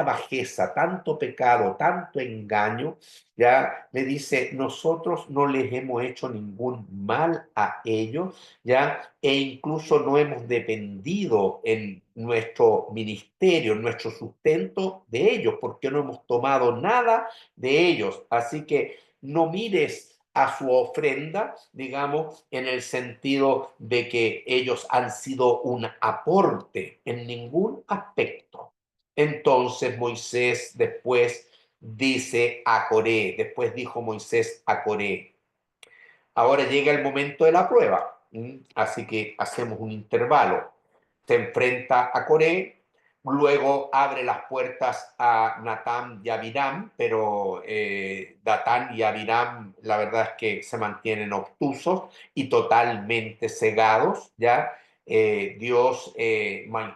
bajeza, tanto pecado, tanto engaño, ya le dice, nosotros no les hemos hecho ningún mal a ellos, ya, e incluso no hemos dependido en nuestro ministerio, en nuestro sustento de ellos, porque no hemos tomado nada de ellos. Así que no mires a su ofrenda, digamos, en el sentido de que ellos han sido un aporte en ningún aspecto. Entonces Moisés después dice a Coré, después dijo Moisés a Coré, ahora llega el momento de la prueba, así que hacemos un intervalo. Se enfrenta a Coré, luego abre las puertas a Natán y Abiram, pero Datán y Abiram la verdad es que se mantienen obtusos y totalmente cegados, ¿ya? Dios,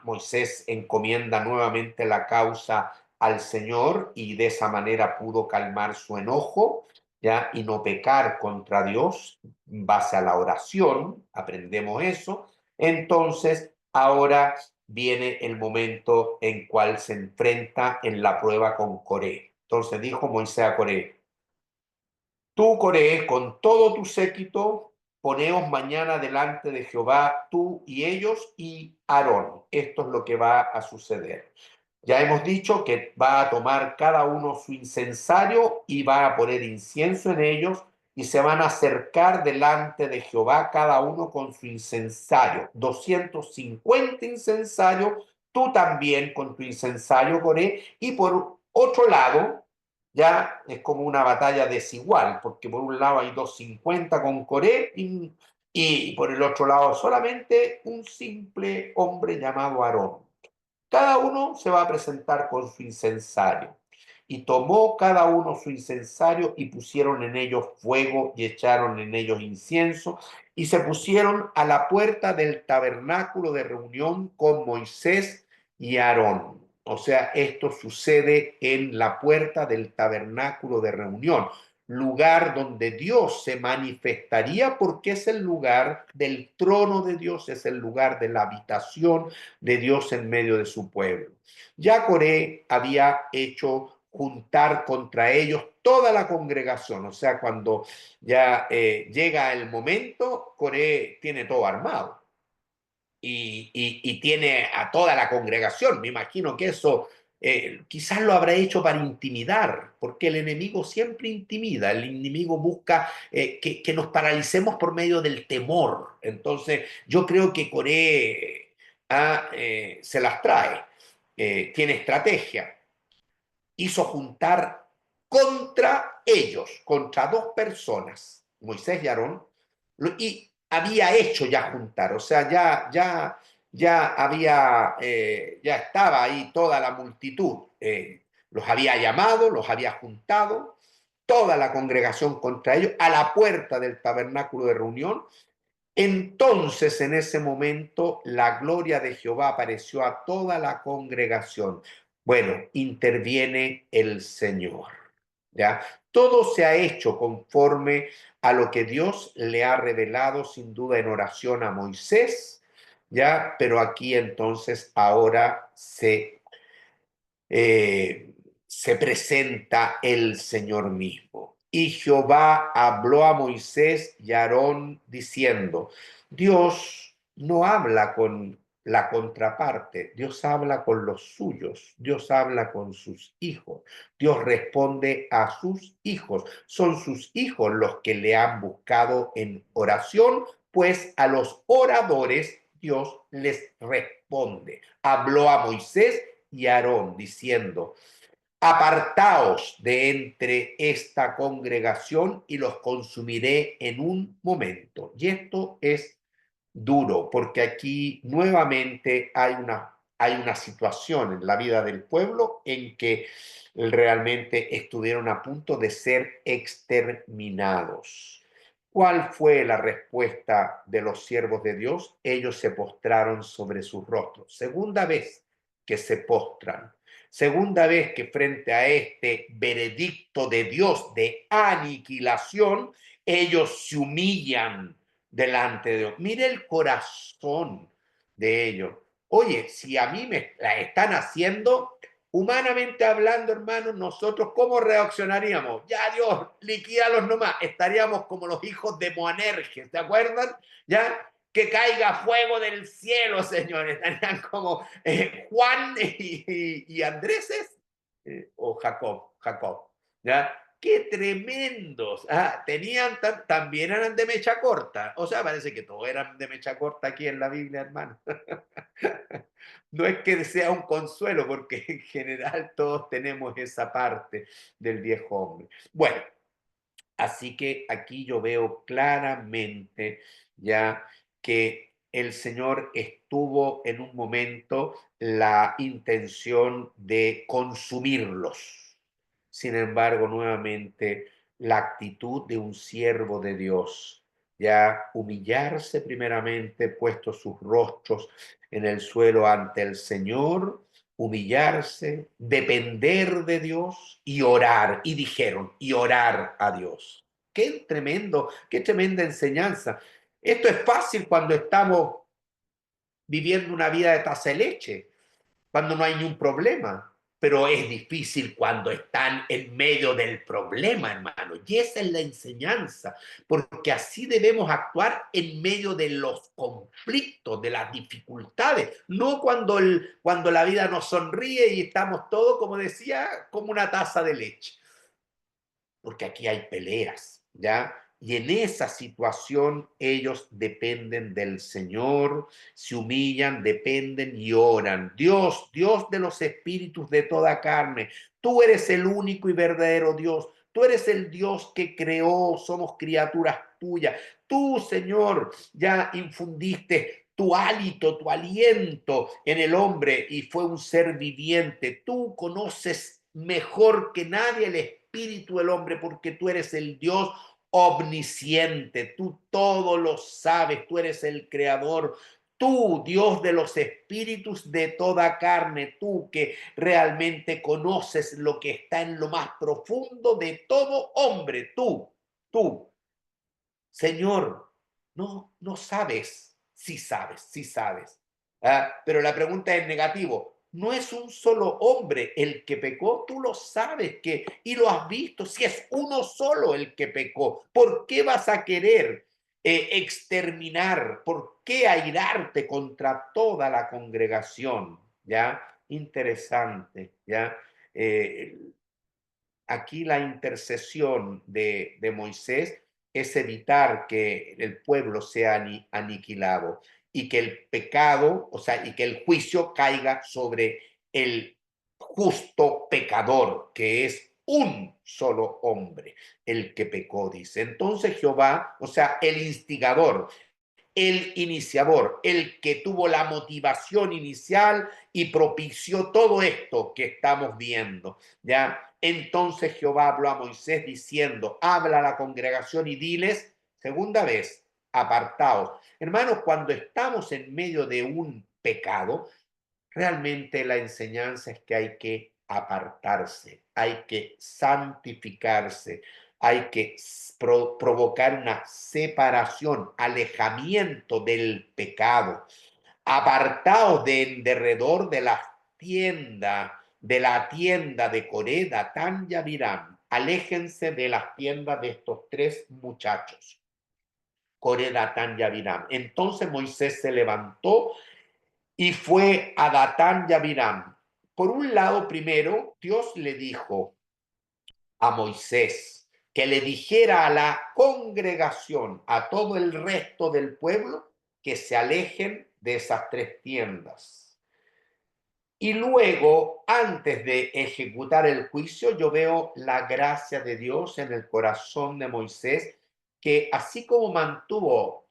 Moisés encomienda nuevamente la causa al Señor y de esa manera pudo calmar su enojo, ¿ya? Y no pecar contra Dios en base a la oración, aprendemos eso. Entonces, ahora viene el momento en cual se enfrenta en la prueba con Coré. Entonces dijo Moisés a Coré, tú, Coré, con todo tu séquito, poneos mañana delante de Jehová, tú y ellos y Aarón. Esto es lo que va a suceder. Ya hemos dicho que va a tomar cada uno su incensario y va a poner incienso en ellos y se van a acercar delante de Jehová cada uno con su incensario. 250 incensarios, tú también con tu incensario, Coré. Y por otro lado, ya es como una batalla desigual, porque por un lado hay 250 con Coré y por el otro lado solamente un simple hombre llamado Aarón. Cada uno se va a presentar con su incensario. Y tomó cada uno su incensario y pusieron en ellos fuego y echaron en ellos incienso y se pusieron a la puerta del tabernáculo de reunión con Moisés y Aarón. O sea, esto sucede en la puerta del tabernáculo de reunión, lugar donde Dios se manifestaría porque es el lugar del trono de Dios, es el lugar de la habitación de Dios en medio de su pueblo. Ya Coré había hecho juntar contra ellos toda la congregación, o sea, cuando ya llega el momento, Coré tiene todo armado y tiene a toda la congregación. Me imagino que eso quizás lo habrá hecho para intimidar, porque el enemigo siempre intimida, el enemigo busca que nos paralicemos por medio del temor. Entonces, yo creo que Coré se las trae, tiene estrategia, hizo juntar contra ellos, contra dos personas, Moisés y Aarón, y había hecho ya juntar, o sea, ya había, ya estaba ahí toda la multitud, los había llamado, los había juntado, toda la congregación contra ellos, a la puerta del tabernáculo de reunión, Entonces, en ese momento, la gloria de Jehová apareció a toda la congregación. Bueno, interviene el Señor, ¿ya? Todo se ha hecho conforme a lo que Dios le ha revelado, sin duda, en oración a Moisés, ¿ya? Pero aquí entonces ahora se presenta el Señor mismo. Y Jehová habló a Moisés y a Aarón diciendo, Dios no habla con la contraparte, Dios habla con los suyos, Dios habla con sus hijos, Dios responde a sus hijos, son sus hijos los que le han buscado en oración, pues a los oradores Dios les responde. Habló a Moisés y Aarón, diciendo, apartaos de entre esta congregación y los consumiré en un momento. Y esto es duro, porque aquí nuevamente hay una situación en la vida del pueblo en que realmente estuvieron a punto de ser exterminados. ¿Cuál fue la respuesta de los siervos de Dios? Ellos se postraron sobre sus rostros. Segunda vez que se postran. Segunda vez que frente a este veredicto de Dios de aniquilación, ellos se humillan delante de Dios. Mire el corazón de ellos. Oye, si a mí me la están haciendo, humanamente hablando, hermanos, nosotros ¿cómo reaccionaríamos? Ya Dios, liquídalos nomás. Estaríamos como los hijos de Moanerges, ¿te acuerdan? Ya, que caiga fuego del cielo, señores. Estarían como Juan y Andréses, o Jacob, ¿ya? ¡Qué tremendos! Ah, tenían, también eran de mecha corta. O sea, parece que todos eran de mecha corta aquí en la Biblia, hermano. No es que sea un consuelo, porque en general todos tenemos esa parte del viejo hombre. Bueno, así que aquí yo veo claramente ya que el Señor estuvo en un momento la intención de consumirlos. Sin embargo, nuevamente, la actitud de un siervo de Dios, ya humillarse primeramente, puesto sus rostros en el suelo ante el Señor, humillarse, depender de Dios y orar. Y dijeron, y orar a Dios. Qué tremendo, qué tremenda enseñanza. Esto es fácil cuando estamos viviendo una vida de taza de leche, cuando no hay ni un problema, pero es difícil cuando están en medio del problema, hermano. Y esa es la enseñanza, porque así debemos actuar en medio de los conflictos, de las dificultades, no cuando la vida nos sonríe y estamos todos, como decía, como una taza de leche, porque aquí hay peleas, ¿ya? Y en esa situación ellos dependen del Señor, se humillan, dependen y oran. Dios, Dios de los espíritus de toda carne, tú eres el único y verdadero Dios. Tú eres el Dios que creó, somos criaturas tuyas. Tú, Señor, ya infundiste tu hálito, tu aliento en el hombre y fue un ser viviente. Tú conoces mejor que nadie el espíritu del hombre porque tú eres el Dios omnisciente, tú todo lo sabes, tú eres el creador, tú, Dios de los espíritus de toda carne, tú que realmente conoces lo que está en lo más profundo de todo hombre, tú, Señor, no sabes, sí sabes, sí sabes. Pero la pregunta es negativo. No es un solo hombre el que pecó, tú lo sabes que y lo has visto. Si es uno solo el que pecó, ¿por qué vas a querer exterminar? ¿Por qué airarte contra toda la congregación? ¿Ya? Interesante, ¿ya? Eh, Aquí la intercesión de Moisés es evitar que el pueblo sea aniquilado y que el pecado, o sea, y que el juicio caiga sobre el justo pecador, que es un solo hombre el que pecó, dice. Entonces Jehová, o sea, el instigador, el iniciador, el que tuvo la motivación inicial y propició todo esto que estamos viendo, ¿ya? Entonces Jehová habló a Moisés diciendo, habla a la congregación y diles, segunda vez, apartados. Hermanos, cuando estamos en medio de un pecado, realmente la enseñanza es que hay que apartarse, hay que santificarse, hay que provocar una separación, alejamiento del pecado, apartados de en derredor de la tienda de Coré, Datán y Abiram. Aléjense de las tiendas de estos tres muchachos, Coré, Datán y Abiram. Entonces Moisés se levantó y fue a Datán y Abiram. Por un lado, primero, Dios le dijo a Moisés que le dijera a la congregación, a todo el resto del pueblo, que se alejen de esas tres tiendas. Y luego, antes de ejecutar el juicio, yo veo la gracia de Dios en el corazón de Moisés, que así como mantuvo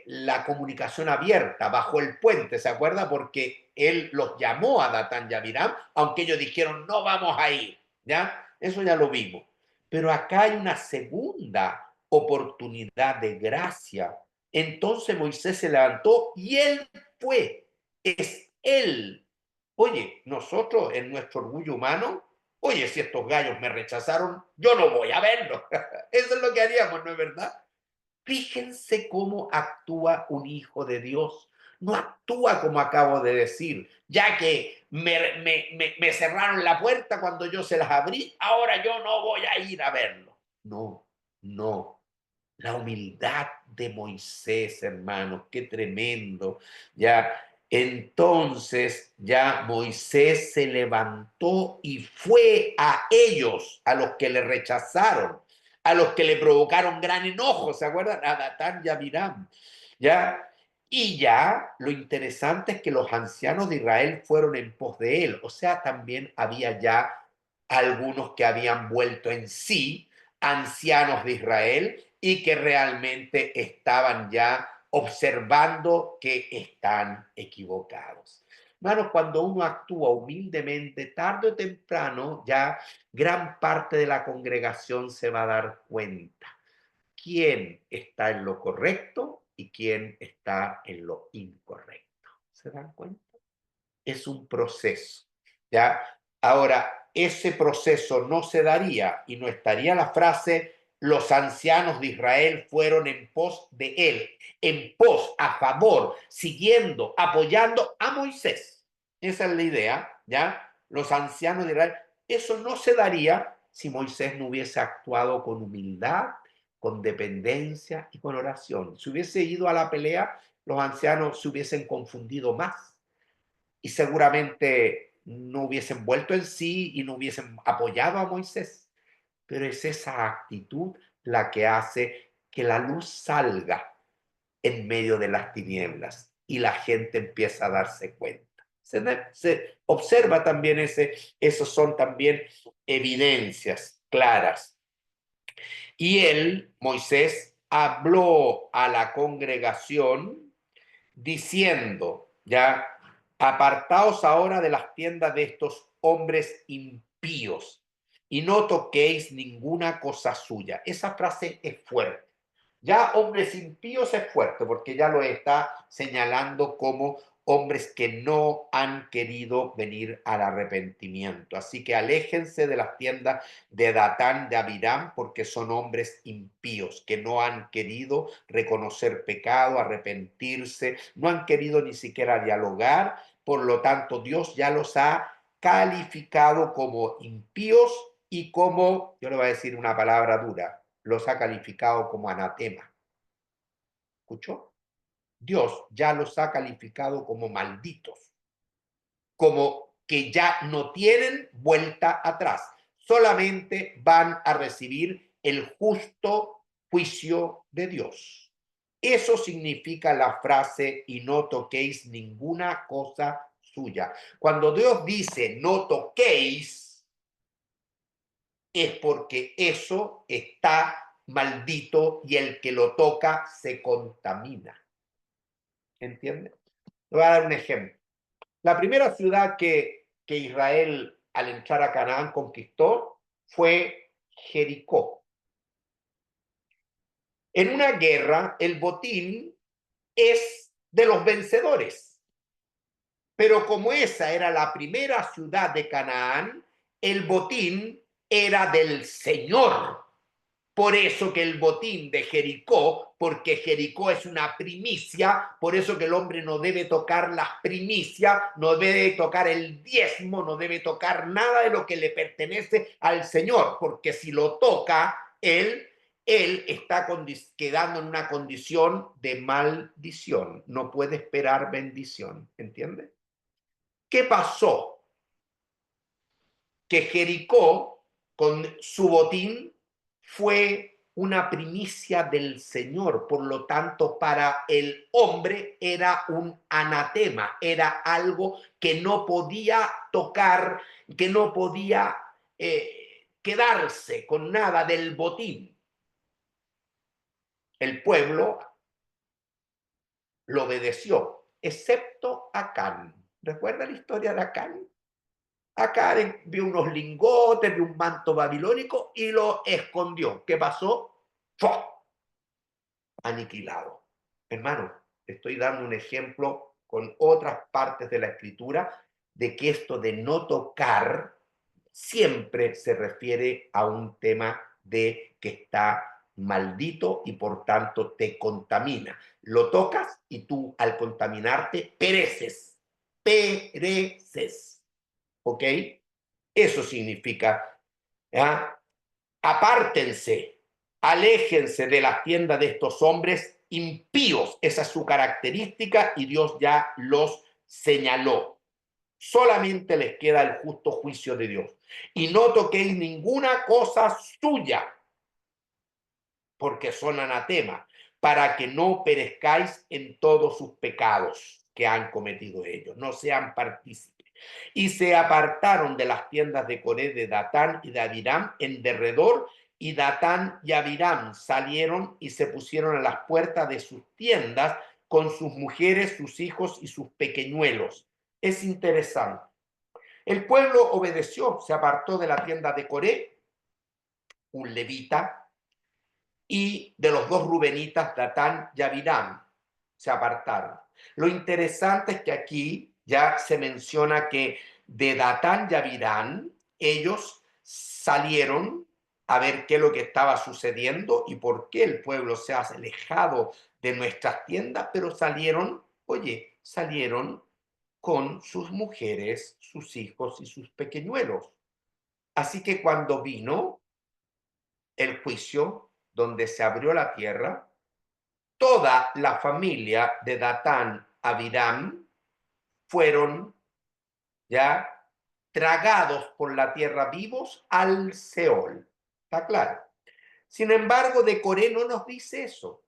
la comunicación abierta bajo el puente, ¿se acuerda? Porque él los llamó a Datán y Abiram, aunque ellos dijeron, no vamos a ir, ¿ya? Eso ya lo vimos. Pero acá hay una segunda oportunidad de gracia. Entonces Moisés se levantó y él fue. Es él. Oye, nosotros en nuestro orgullo humano, oye, si estos gallos me rechazaron, yo no voy a verlos. Eso es lo que haríamos, ¿no es verdad? Fíjense cómo actúa un hijo de Dios. No actúa como acabo de decir, ya que me cerraron la puerta cuando yo se las abrí, ahora yo no voy a ir a verlo. No, no. La humildad de Moisés, hermanos, qué tremendo. Ya, entonces ya Moisés se levantó y fue a ellos, a los que le rechazaron, a los que le provocaron gran enojo, ¿se acuerdan? A Datán y a Abiram, ¿ya? Y ya lo interesante es que los ancianos de Israel fueron en pos de él, o sea, también había ya algunos que habían vuelto en sí, ancianos de Israel, y que realmente estaban ya observando que están equivocados. Hermanos, cuando uno actúa humildemente, tarde o temprano, ya gran parte de la congregación se va a dar cuenta quién está en lo correcto y quién está en lo incorrecto. ¿Se dan cuenta? Es un proceso, ¿ya? Ahora, ese proceso no se daría y no estaría la frase los ancianos de Israel fueron en pos de él, en pos, a favor, siguiendo, apoyando a Moisés. Esa es la idea, ¿ya? Los ancianos de Israel. Eso no se daría si Moisés no hubiese actuado con humildad, con dependencia y con oración. Si hubiese ido a la pelea, los ancianos se hubiesen confundido más y seguramente no hubiesen vuelto en sí y no hubiesen apoyado a Moisés. Pero es esa actitud la que hace que la luz salga en medio de las tinieblas y la gente empieza a darse cuenta. Se observa también esos son también evidencias claras. Y él, Moisés, habló a la congregación diciendo, ya, apartaos ahora de las tiendas de estos hombres impíos y no toquéis ninguna cosa suya. Esa frase es fuerte. Ya hombres impíos es fuerte porque ya lo está señalando como hombres que no han querido venir al arrepentimiento. Así que aléjense de las tiendas de Datán, de Abiram, porque son hombres impíos que no han querido reconocer pecado, arrepentirse, no han querido ni siquiera dialogar. Por lo tanto, Dios ya los ha calificado como impíos y como, yo le voy a decir una palabra dura, los ha calificado como anatema. ¿Escuchó? Dios ya los ha calificado como malditos, como que ya no tienen vuelta atrás, solamente van a recibir el justo juicio de Dios. Eso significa la frase y no toquéis ninguna cosa suya. Cuando Dios dice no toquéis, es porque eso está maldito y el que lo toca se contamina. ¿Entiende? Le voy a dar un ejemplo. La primera ciudad que Israel al entrar a Canaán conquistó fue Jericó. En una guerra, el botín es de los vencedores. Pero como esa era la primera ciudad de Canaán, el botín era del Señor. Por eso que el botín de Jericó, porque Jericó es una primicia, por eso que el hombre no debe tocar las primicias, no debe tocar el diezmo, no debe tocar nada de lo que le pertenece al Señor, porque si lo toca, él está quedando en una condición de maldición, no puede esperar bendición, ¿entiende? ¿Qué pasó? Que Jericó, con su botín, fue una primicia del Señor. Por lo tanto, para el hombre era un anatema, era algo que no podía tocar, que no podía quedarse con nada del botín. El pueblo lo obedeció, excepto Acán. ¿Recuerda la historia de Acán? Acá vio unos lingotes, vio un manto babilónico y lo escondió. ¿Qué pasó? ¡Fua! Aniquilado. Hermano, te estoy dando un ejemplo con otras partes de la escritura de que esto de no tocar siempre se refiere a un tema de que está maldito y por tanto te contamina. Lo tocas y tú al contaminarte pereces. Pereces. ¿Ok? Eso significa, ¿ya? Apártense, aléjense de las tiendas de estos hombres impíos. Esa es su característica y Dios ya los señaló. Solamente les queda el justo juicio de Dios. Y no toquéis ninguna cosa suya, porque son anatema, para que no perezcáis en todos sus pecados que han cometido ellos. No sean partícipes. Y se apartaron de las tiendas de Coré, de Datán y de Abiram en derredor, y Datán y Abiram salieron y se pusieron a las puertas de sus tiendas con sus mujeres, sus hijos y sus pequeñuelos. Es interesante. El pueblo obedeció, se apartó de la tienda de Coré, un levita, y de los dos rubenitas, Datán y Abiram, se apartaron. Lo interesante es que aquí ya se menciona que de Datán y Abiram, ellos salieron a ver qué es lo que estaba sucediendo y por qué el pueblo se ha alejado de nuestras tiendas, pero salieron, oye, salieron con sus mujeres, sus hijos y sus pequeñuelos. Así que cuando vino el juicio, donde se abrió la tierra, toda la familia de Datán, Abiram, fueron ya tragados por la tierra vivos al Seol. ¿Está claro? Sin embargo, de Coré no nos dice eso.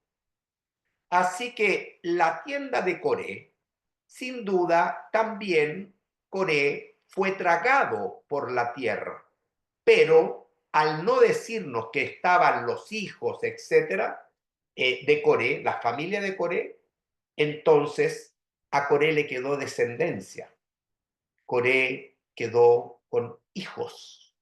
Así que la tienda de Coré, sin duda, también Coré fue tragado por la tierra. Pero al no decirnos que estaban los hijos, etcétera, de Coré, la familia de Coré, entonces a Coré le quedó descendencia. Coré quedó con hijos.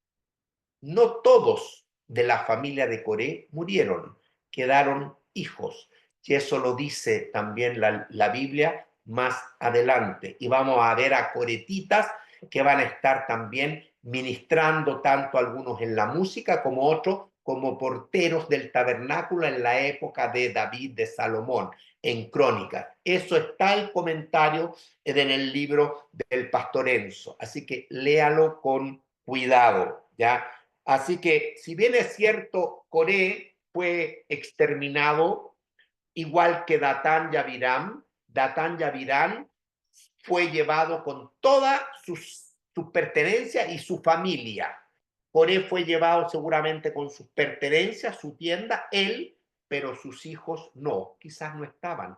No todos de la familia de Coré murieron, quedaron hijos. Y eso lo dice también la Biblia más adelante. Y vamos a ver a coretitas que van a estar también ministrando, tanto algunos en la música como otros como porteros del tabernáculo en la época de David, de Salomón, en Crónicas. Eso está el comentario en el libro del pastor Enzo. Así que léalo con cuidado, ¿ya? Así que, si bien es cierto, Coré fue exterminado, igual que Datán y Abiram fue llevado con todas sus pertenencias y su familia. Coré fue llevado seguramente con sus pertenencias, su tienda, él, pero sus hijos no, quizás no estaban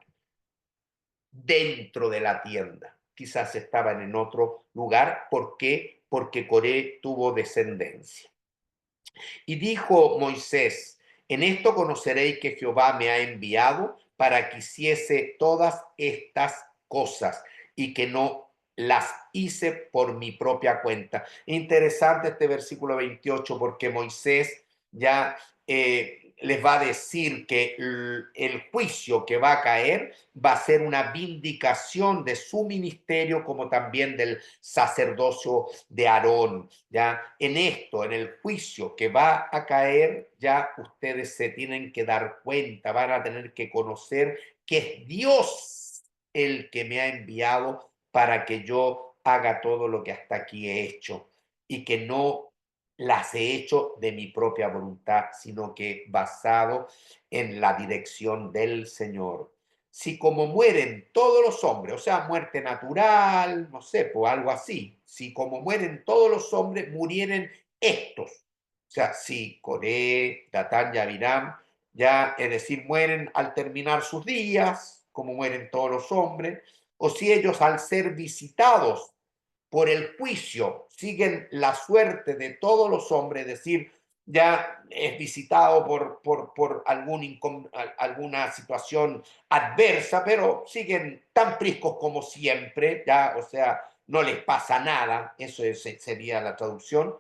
dentro de la tienda, quizás estaban en otro lugar. ¿Por qué? Porque Coré tuvo descendencia. Y dijo Moisés: en esto conoceréis que Jehová me ha enviado para que hiciese todas estas cosas y que no las hice por mi propia cuenta. Interesante este versículo 28 porque Moisés ya les va a decir que el juicio que va a caer va a ser una vindicación de su ministerio como también del sacerdocio de Aarón. ¿Ya? En esto, en el juicio que va a caer, ya ustedes se tienen que dar cuenta, van a tener que conocer que es Dios el que me ha enviado para que yo haga todo lo que hasta aquí he hecho y que no las he hecho de mi propia voluntad, sino que basado en la dirección del Señor. Si como mueren todos los hombres, o sea, muerte natural, no sé, pues algo así, si como mueren todos los hombres, murieren estos, o sea, si Coré, Datán y Abiram, ya, es decir, mueren al terminar sus días, como mueren todos los hombres, o si ellos al ser visitados por el juicio siguen la suerte de todos los hombres, es decir, ya es visitado por alguna situación adversa, pero siguen tan priscos como siempre, ya, o sea, no les pasa nada, sería la traducción.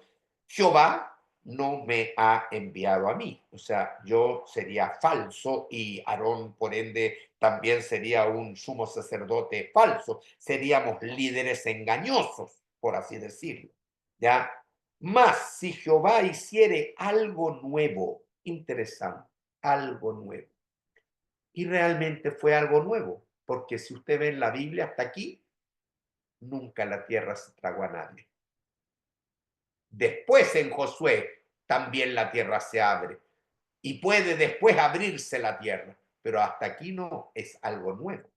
Jehová no me ha enviado a mí, o sea, yo sería falso y Aarón, por ende, también sería un sumo sacerdote falso, seríamos líderes engañosos, por así decirlo, ¿ya? Mas si Jehová hiciere algo nuevo, interesante, algo nuevo, y realmente fue algo nuevo, porque si usted ve en la Biblia hasta aquí, nunca la tierra se tragó a nadie. Después en Josué también la tierra se abre y puede después abrirse la tierra, pero hasta aquí no es algo nuevo,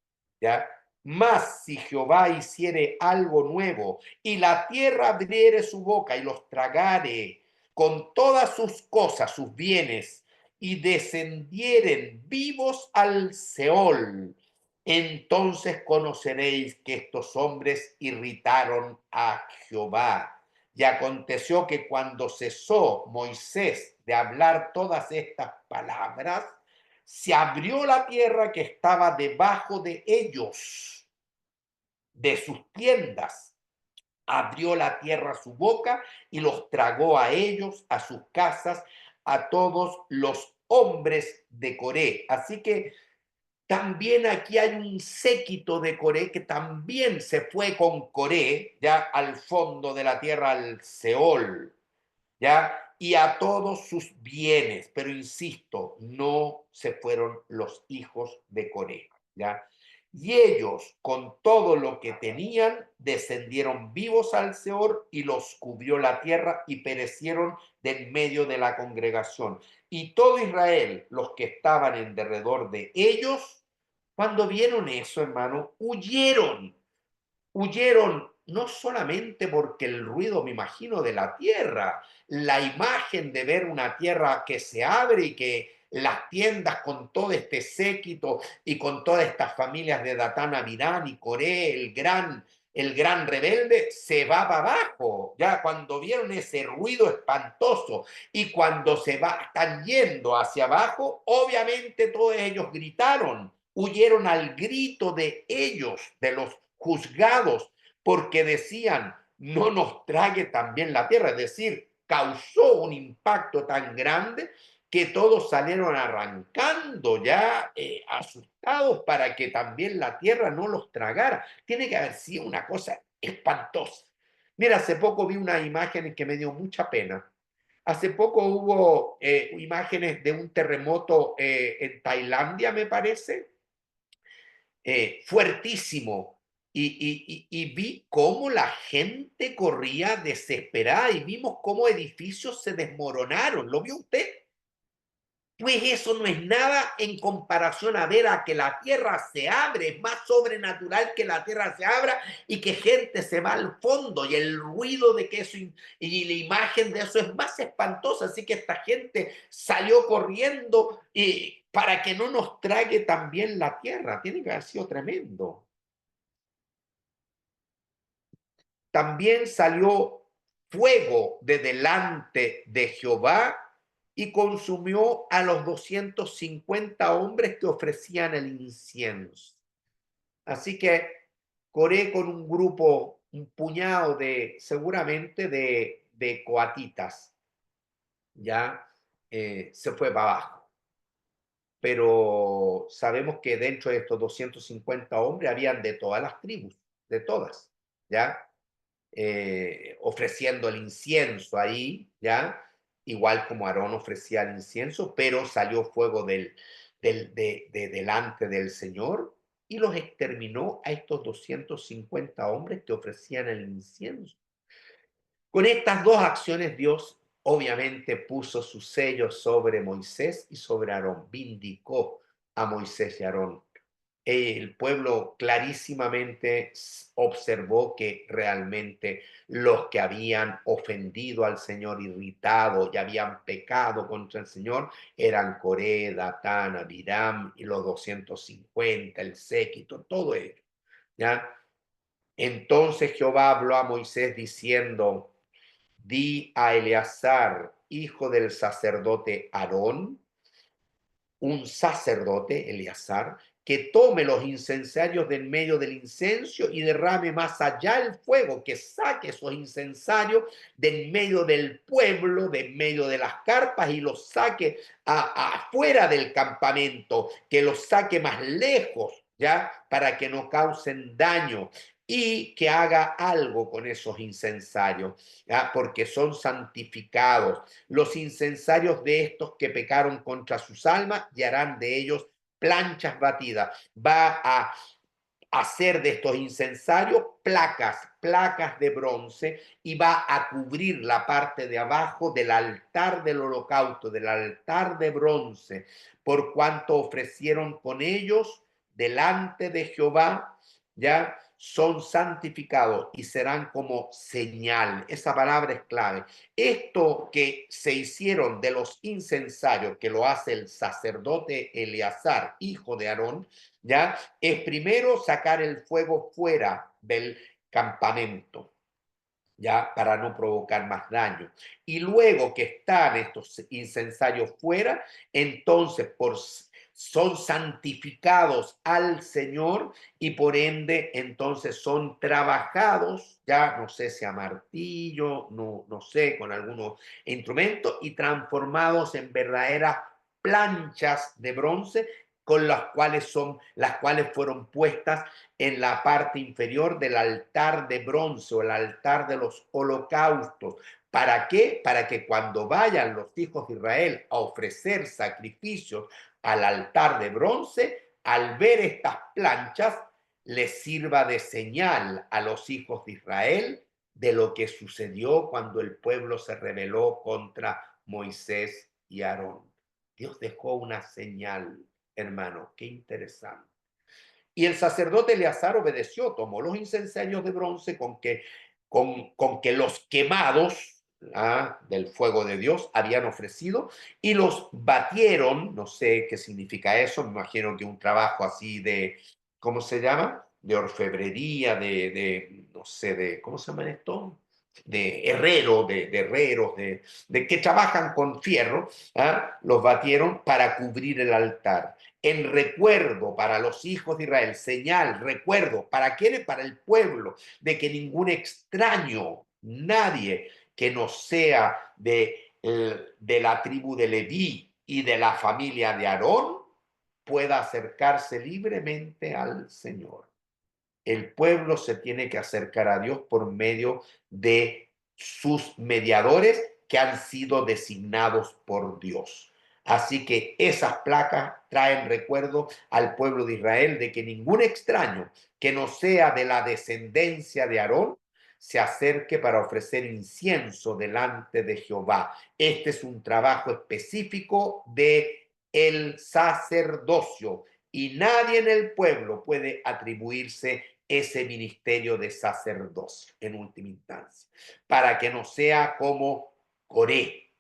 ¿ya? Mas si Jehová hiciere algo nuevo y la tierra abriere su boca y los tragare con todas sus cosas, sus bienes, y descendieren vivos al Seol, entonces conoceréis que estos hombres irritaron a Jehová. Y aconteció que cuando cesó Moisés de hablar todas estas palabras, se abrió la tierra que estaba debajo de ellos, de sus tiendas. Abrió la tierra su boca y los tragó a ellos, a sus casas, a todos los hombres de Coré. Así que también aquí hay un séquito de Coré que también se fue con Coré, ya al fondo de la tierra, al Seol, ya, y a todos sus bienes. Pero insisto, no se fueron los hijos de Coré, ya. Y ellos, con todo lo que tenían, descendieron vivos al Seol y los cubrió la tierra y perecieron de en medio de la congregación. Y todo Israel, los que estaban en derredor de ellos, cuando vieron eso, hermano, huyeron. Huyeron no solamente porque el ruido, me imagino, de la tierra, la imagen de ver una tierra que se abre y que las tiendas con todo este séquito y con todas estas familias de Datán, Abiram y Coré, el gran rebelde, se va para abajo. Ya cuando vieron ese ruido espantoso y cuando están yendo hacia abajo, obviamente todos ellos gritaron, huyeron al grito de ellos, de los juzgados, porque decían, no nos trague también la tierra, es decir, causó un impacto tan grande que todos salieron arrancando ya asustados para que también la tierra no los tragara. Tiene que haber sido una cosa espantosa. Mira, hace poco vi una imagen que me dio mucha pena. Hace poco hubo imágenes de un terremoto en Tailandia, me parece, fuertísimo. Y vi cómo la gente corría desesperada y vimos cómo edificios se desmoronaron. ¿Lo vio usted? Pues eso no es nada en comparación a ver a que la tierra se abre. Es más sobrenatural que la tierra se abra y que gente se va al fondo. Y el ruido de que eso y la imagen de eso es más espantosa. Así que esta gente salió corriendo y para que no nos trague también la tierra. Tiene que haber sido tremendo. También salió fuego de delante de Jehová y consumió a los 250 hombres que ofrecían el incienso. Así que Coré con un grupo, un puñado seguramente de coatitas, ya se fue para abajo. pero sabemos que dentro de estos 250 hombres habían de todas las tribus, de todas, ¿ya? Ofreciendo el incienso ahí, ¿ya? Igual como Aarón ofrecía el incienso, pero salió fuego delante del Señor y los exterminó a estos 250 hombres que ofrecían el incienso. Con estas dos acciones Dios obviamente puso su sello sobre Moisés y sobre Aarón, vindicó a Moisés y Aarón. El pueblo clarísimamente observó que realmente los que habían ofendido al Señor, irritado y habían pecado contra el Señor, eran Coré, Datán, Abiram y los 250, el séquito, todo ello. ¿Ya? Entonces Jehová habló a Moisés diciendo: di a Eleazar, hijo del sacerdote Aarón, un sacerdote, Eleazar, que tome los incensarios del medio del incenso y derrame más allá el fuego, que saque esos incensarios del medio del pueblo, del medio de las carpas y los saque afuera del campamento, que los saque más lejos, ¿ya? Para que no causen daño y que haga algo con esos incensarios, ¿ya? Porque son santificados los incensarios de estos que pecaron contra sus almas y harán de ellos planchas batidas. Va a hacer de estos incensarios placas de bronce y va a cubrir la parte de abajo del altar del holocausto, del altar de bronce, por cuanto ofrecieron con ellos delante de Jehová, ya son santificados y serán como señal. Esa palabra es clave. Esto que se hicieron de los incensarios, que lo hace el sacerdote Eleazar, hijo de Aarón, ¿ya? Es primero sacar el fuego fuera del campamento, ¿ya? Para no provocar más daño. Y luego que están estos incensarios fuera, entonces son santificados al Señor y por ende entonces son trabajados, ya no sé si a martillo, no sé, con algunos instrumentos y transformados en verdaderas planchas de bronce con las cuales fueron puestas en la parte inferior del altar de bronce o el altar de los holocaustos. ¿Para qué? Para que cuando vayan los hijos de Israel a ofrecer sacrificios al altar de bronce, al ver estas planchas, les sirva de señal a los hijos de Israel de lo que sucedió cuando el pueblo se rebeló contra Moisés y Aarón. Dios dejó una señal, hermano, qué interesante. Y el sacerdote Eleazar obedeció, tomó los incensarios de bronce con que los quemados del fuego de Dios habían ofrecido y los batieron, no sé qué significa eso, me imagino que un trabajo así de, ¿cómo se llama? De orfebrería, no sé, ¿cómo se llama esto? De herrero, de herreros, de que trabajan con fierro, los batieron para cubrir el altar en recuerdo para los hijos de Israel, señal, recuerdo, ¿para quiénes? Para el pueblo, de que ningún extraño, nadie que no sea de la tribu de Leví y de la familia de Aarón pueda acercarse libremente al Señor. El pueblo se tiene que acercar a Dios por medio de sus mediadores que han sido designados por Dios. Así que esas placas traen recuerdo al pueblo de Israel de que ningún extraño que no sea de la descendencia de Aarón se acerque para ofrecer incienso delante de Jehová. Este es un trabajo específico de el sacerdocio y nadie en el pueblo puede atribuirse ese ministerio de sacerdocio en última instancia, para que no sea como Coré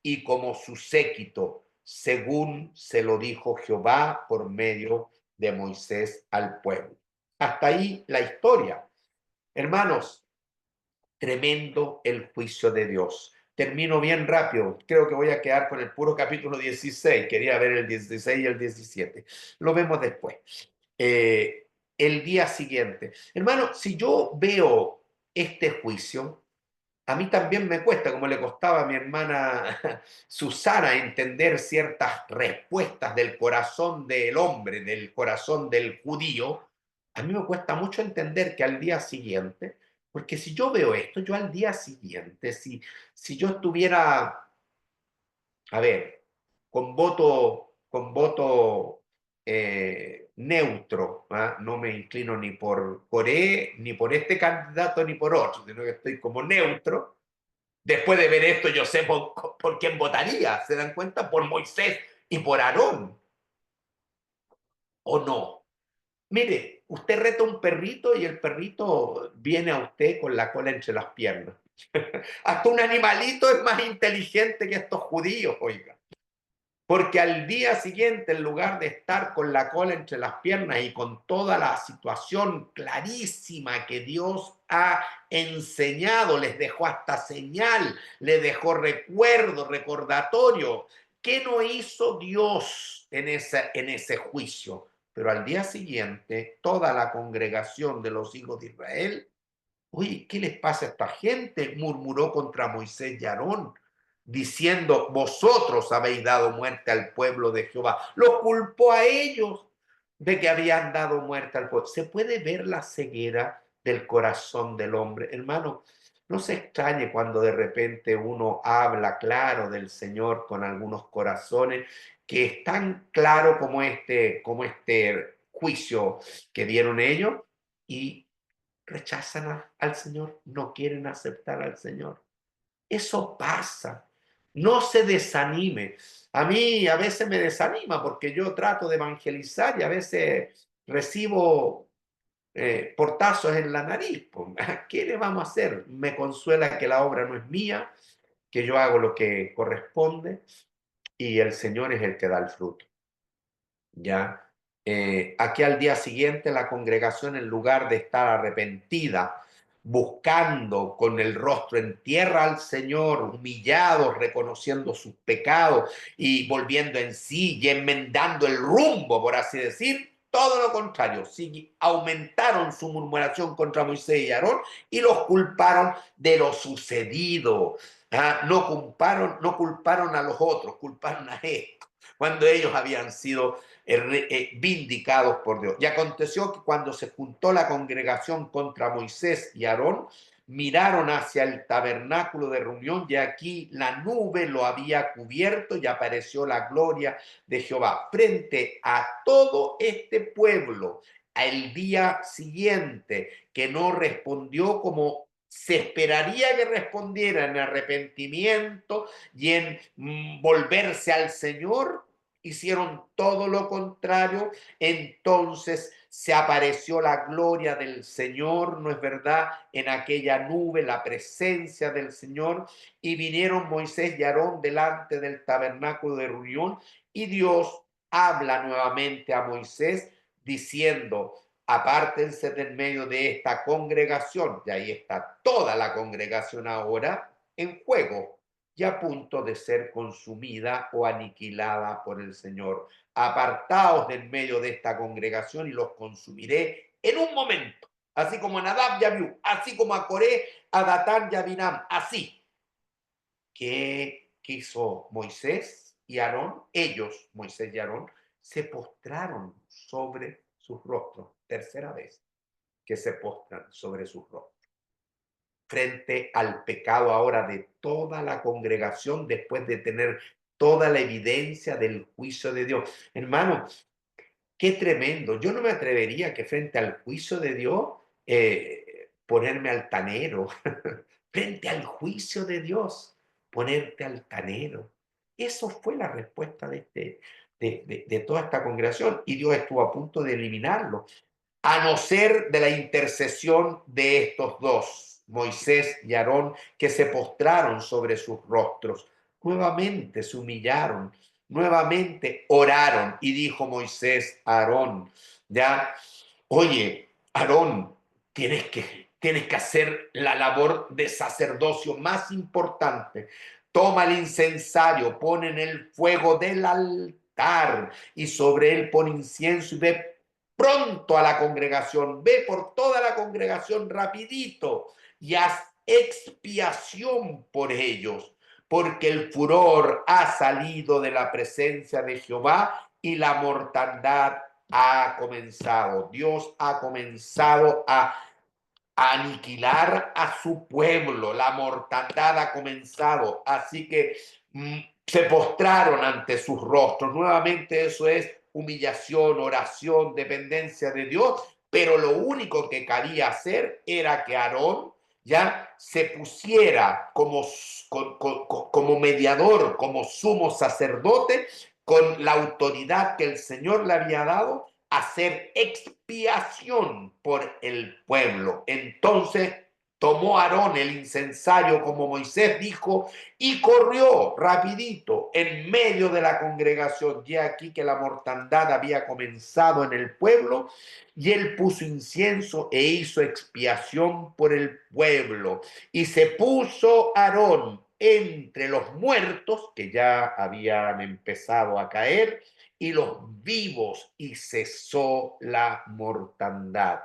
y como su séquito, según se lo dijo Jehová por medio de Moisés al pueblo. Hasta ahí la historia. Hermanos, tremendo el juicio de Dios. Termino bien rápido, creo que voy a quedar con el puro capítulo 16, quería ver el 16 y el 17. Lo vemos después. El día siguiente. Hermano, si yo veo este juicio, A mí también me cuesta, como le costaba a mi hermana Susana, entender ciertas respuestas del corazón del hombre, del corazón del judío. A mí me cuesta mucho entender que al día siguiente, porque si yo veo esto, yo al día siguiente, si yo estuviera, a ver, con voto neutro, ¿ah? No me inclino ni por Coré, ni por este candidato, ni por otro, sino que estoy como neutro. Después de ver esto, yo sé por quién votaría. ¿Se dan cuenta? Por Moisés y por Aarón. ¿O no? Mire, usted reta a un perrito y el perrito viene a usted con la cola entre las piernas. Hasta un animalito es más inteligente que estos judíos, oiga. Porque al día siguiente, en lugar de estar con la cola entre las piernas y con toda la situación clarísima que Dios ha enseñado, les dejó hasta señal, les dejó recuerdo, recordatorio. ¿Qué no hizo Dios en ese juicio? Pero al día siguiente, toda la congregación de los hijos de Israel, oye, ¿qué les pasa a esta gente? Murmuró contra Moisés y Aarón, diciendo, vosotros habéis dado muerte al pueblo de Jehová. Los culpó a ellos de que habían dado muerte al pueblo. Se puede ver la ceguera del corazón del hombre. Hermano, no se extrañe cuando de repente uno habla claro del Señor con algunos corazones que es tan claro como este juicio que dieron ellos y rechazan al Señor, no quieren aceptar al Señor. Eso pasa. No se desanime. A mí a veces me desanima porque yo trato de evangelizar y a veces recibo portazos en la nariz. ¿Qué le vamos a hacer? Me consuela que la obra no es mía, que yo hago lo que corresponde y el Señor es el que da el fruto. ¿Ya? Aquí al día siguiente la congregación, en lugar de estar arrepentida, buscando con el rostro en tierra al Señor, humillados, reconociendo sus pecados y volviendo en sí y enmendando el rumbo, por así decir, todo lo contrario, sí, aumentaron su murmuración contra Moisés y Aarón y los culparon de lo sucedido. ¿Ah? No culparon a los otros, culparon a estos, cuando ellos habían sido vindicados por Dios. Y aconteció que cuando se juntó la congregación contra Moisés y Aarón, miraron hacia el tabernáculo de reunión y aquí la nube lo había cubierto y apareció la gloria de Jehová frente a todo este pueblo. Al día siguiente, que no respondió como se esperaría que respondiera en arrepentimiento y en volverse al Señor, hicieron todo lo contrario. Entonces se apareció la gloria del Señor, ¿no es verdad? En aquella nube, la presencia del Señor, y vinieron Moisés y Aarón delante del tabernáculo de reunión, y Dios habla nuevamente a Moisés diciendo, apártense del medio de esta congregación, y ahí está toda la congregación ahora en juego y a punto de ser consumida o aniquilada por el Señor. Apartaos del medio de esta congregación y los consumiré en un momento, así como a Nadab y Abiú, así como a Coré, a Datán y a Abinam, así. ¿Qué quiso Moisés y Aarón? Ellos, Moisés y Aarón, se postraron sobre sus rostros. Tercera vez que se postran sobre sus rostros frente al pecado ahora de toda la congregación después de tener toda la evidencia del juicio de Dios. Hermano, qué tremendo. Yo no me atrevería que frente al juicio de Dios ponerme altanero. Frente al juicio de Dios, ponerte altanero. Eso fue la respuesta de toda esta congregación y Dios estuvo a punto de eliminarlo a no ser de la intercesión de estos dos, Moisés y Aarón, que se postraron sobre sus rostros. Nuevamente se humillaron, nuevamente oraron y dijo Moisés a Aarón, ya, oye, Aarón, tienes que hacer la labor de sacerdocio más importante. Toma el incensario, pon en el fuego del altar y sobre él pon incienso y ve pronto a la congregación, ve por toda la congregación rapidito y haz expiación por ellos, porque el furor ha salido de la presencia de Jehová y la mortandad ha comenzado. Dios ha comenzado a aniquilar a su pueblo. La mortandad ha comenzado. Así que se postraron ante sus rostros. Nuevamente eso es humillación, oración, dependencia de Dios. Pero lo único que quería hacer era que Aarón ya se pusiera como mediador, como sumo sacerdote, con la autoridad que el Señor le había dado, hacer expiación por el pueblo. Entonces tomó Aarón el incensario, como Moisés dijo, y corrió rapidito en medio de la congregación. Y aquí que la mortandad había comenzado en el pueblo, y él puso incienso e hizo expiación por el pueblo. Y se puso Aarón entre los muertos, que ya habían empezado a caer, y los vivos, y cesó la mortandad.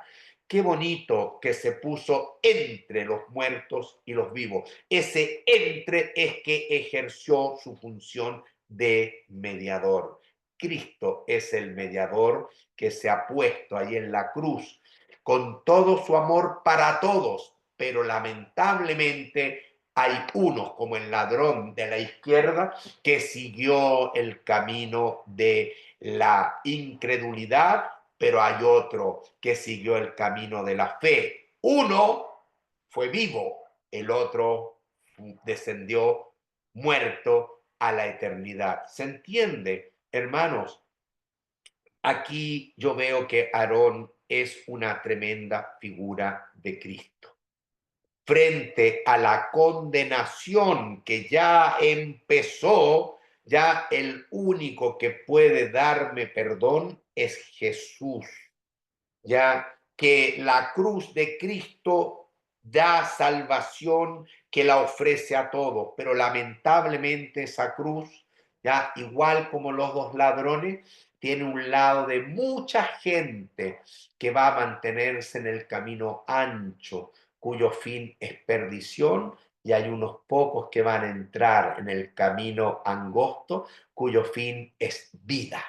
Qué bonito que se puso entre los muertos y los vivos. Ese entre es que ejerció su función de mediador. Cristo es el mediador que se ha puesto ahí en la cruz con todo su amor para todos, pero lamentablemente hay unos como el ladrón de la izquierda que siguió el camino de la incredulidad, pero hay otro que siguió el camino de la fe. Uno fue vivo, el otro descendió muerto a la eternidad. ¿Se entiende, hermanos? Aquí yo veo que Aarón es una tremenda figura de Cristo. Frente a la condenación que ya empezó, ya el único que puede darme perdón es Jesús. Ya que la cruz de Cristo da salvación, que la ofrece a todos, pero lamentablemente esa cruz, ya igual como los dos ladrones, tiene un lado de mucha gente que va a mantenerse en el camino ancho, cuyo fin es perdición, y hay unos pocos que van a entrar en el camino angosto, cuyo fin es vida,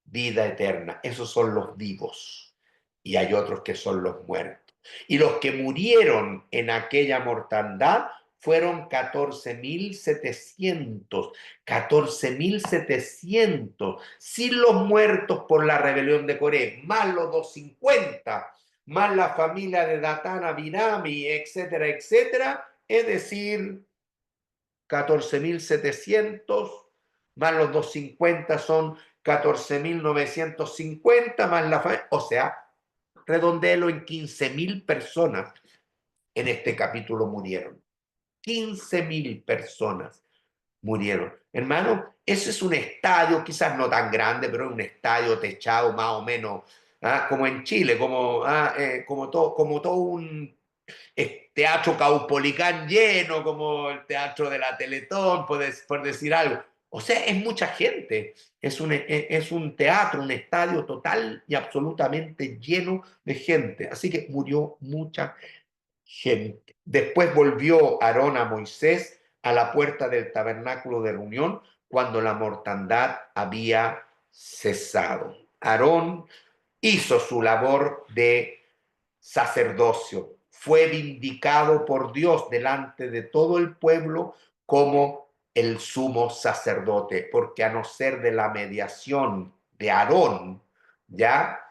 vida eterna. Esos son los vivos, y hay otros que son los muertos. Y los que murieron en aquella mortandad fueron 14.700, 14.700, sin los muertos por la rebelión de Coré, más los 250, más la familia de Datán, Abinami, etcétera, etcétera, es decir, 14.700, más los 250 son 14.950, más la familia, o sea, redondelo en 15.000 personas en este capítulo murieron. 15.000 personas murieron. Hermano, ese es un estadio, quizás no tan grande, pero es un estadio techado más o menos, como en Chile, como todo un teatro Caupolicán lleno, como el teatro de la Teletón, por decir algo. O sea, es mucha gente, es un teatro, un estadio total y absolutamente lleno de gente. Así que murió mucha gente. Después volvió Aarón a Moisés a la puerta del tabernáculo de reunión cuando la mortandad había cesado. Aarón hizo su labor de sacerdocio, fue vindicado por Dios delante de todo el pueblo como el sumo sacerdote, porque a no ser de la mediación de Aarón, ya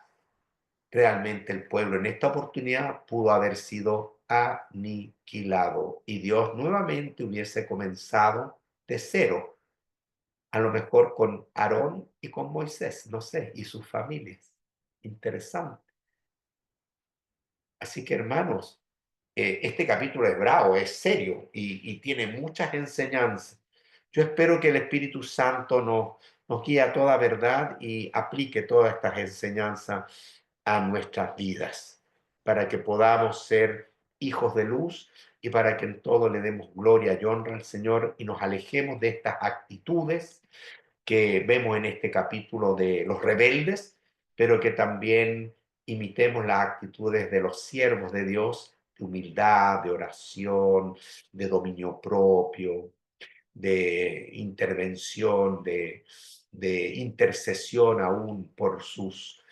realmente el pueblo en esta oportunidad pudo haber sido aniquilado y Dios nuevamente hubiese comenzado de cero, a lo mejor con Aarón y con Moisés, no sé, y sus familias. Interesante. Así que hermanos, este capítulo es bravo, es serio y tiene muchas enseñanzas. Yo espero que el Espíritu Santo nos guíe a toda verdad y aplique todas estas enseñanzas a nuestras vidas, para que podamos ser hijos de luz y para que en todo le demos gloria y honra al Señor y nos alejemos de estas actitudes que vemos en este capítulo de los rebeldes, pero que también imitemos las actitudes de los siervos de Dios de humildad, de oración, de dominio propio, de intervención, de intercesión aún por sus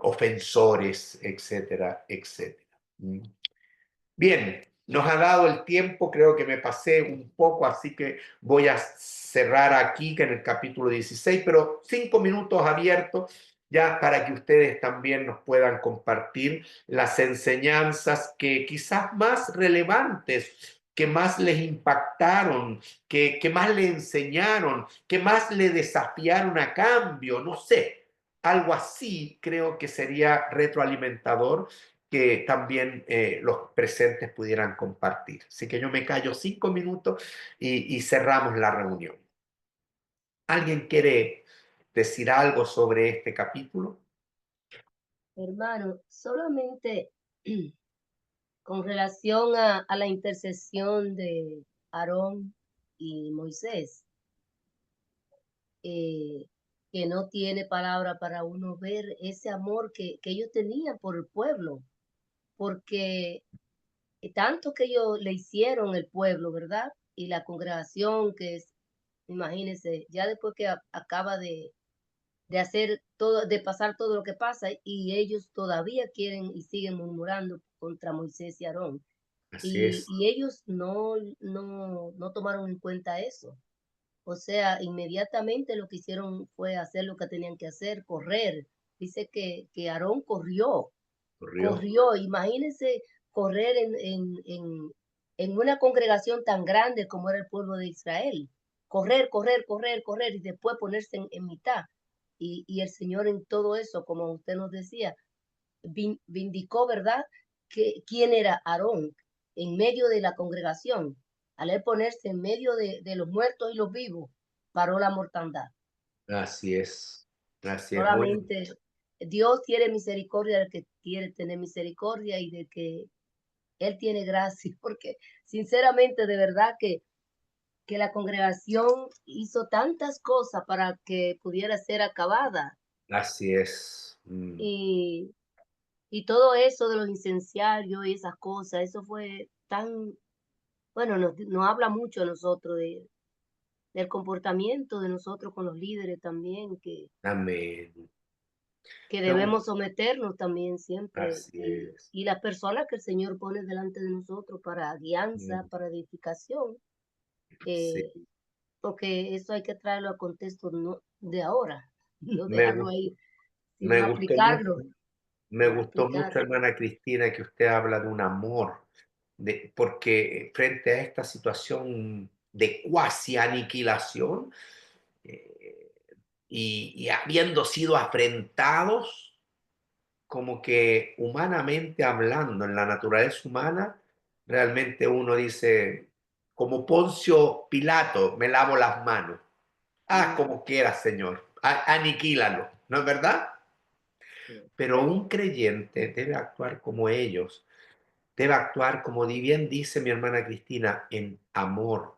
ofensores, etcétera, etcétera. ¿Mm? Bien, nos ha dado el tiempo, creo que me pasé un poco, así que voy a cerrar aquí, que en el capítulo 16, pero 5 minutos abiertos ya para que ustedes también nos puedan compartir las enseñanzas que quizás más relevantes, que más les impactaron, que más le enseñaron, que más le desafiaron a cambio, no sé, algo así creo que sería retroalimentador que también los presentes pudieran compartir. Así que yo me callo 5 minutos y cerramos la reunión. ¿Alguien quiere decir algo sobre este capítulo? Hermano, solamente con relación a la intercesión de Aarón y Moisés, eh, que no tiene palabra para uno ver ese amor que ellos tenían por el pueblo, porque tanto que ellos le hicieron el pueblo, ¿verdad? Y la congregación que es, imagínense, ya después que acaba de hacer todo, de pasar todo lo que pasa, y ellos todavía quieren y siguen murmurando contra Moisés y Aarón. Así es, Y ellos no tomaron en cuenta eso. O sea, inmediatamente lo que hicieron fue hacer lo que tenían que hacer, correr. Dice que Aarón corrió, ocurrió. corrió. Imagínense correr en una congregación tan grande como era el pueblo de Israel. Correr, correr, correr, correr y después ponerse en mitad. Y el Señor en todo eso, como usted nos decía, vindicó, ¿verdad? Que quién era Aarón en medio de la congregación. Al él ponerse en medio de los muertos y los vivos, paró la mortandad. Así es, así es. Muy, Solamente Dios tiene misericordia del que quiere tener misericordia y de que Él tiene gracia, porque sinceramente, de verdad que la congregación hizo tantas cosas para que pudiera ser acabada. así es. Y, y todo eso de los incenciarios y esas cosas, eso fue tan, bueno, nos habla mucho a nosotros del comportamiento de nosotros con los líderes también, Amén. que No, debemos someternos también siempre así es. y las personas que el Señor pone delante de nosotros para guianza, Mm, para edificación, sí. eh, porque eso hay que traerlo a contexto de ahora, no Me, dejarlo gu- ahí, me sino gustó mucho. aplicarlo, Me gustó mucho, aplicarlo. hermana Cristina, que usted habla de un amor, porque frente a esta situación de cuasi aniquilación eh, y habiendo sido afrentados, como que humanamente hablando, en la naturaleza humana, realmente uno dice, como Poncio Pilato, me lavo las manos. Haz Mm, como quieras, Señor, aniquílalo, ¿no es verdad? sí, Pero un creyente debe actuar como ellos, debe actuar como bien dice mi hermana Cristina, en amor,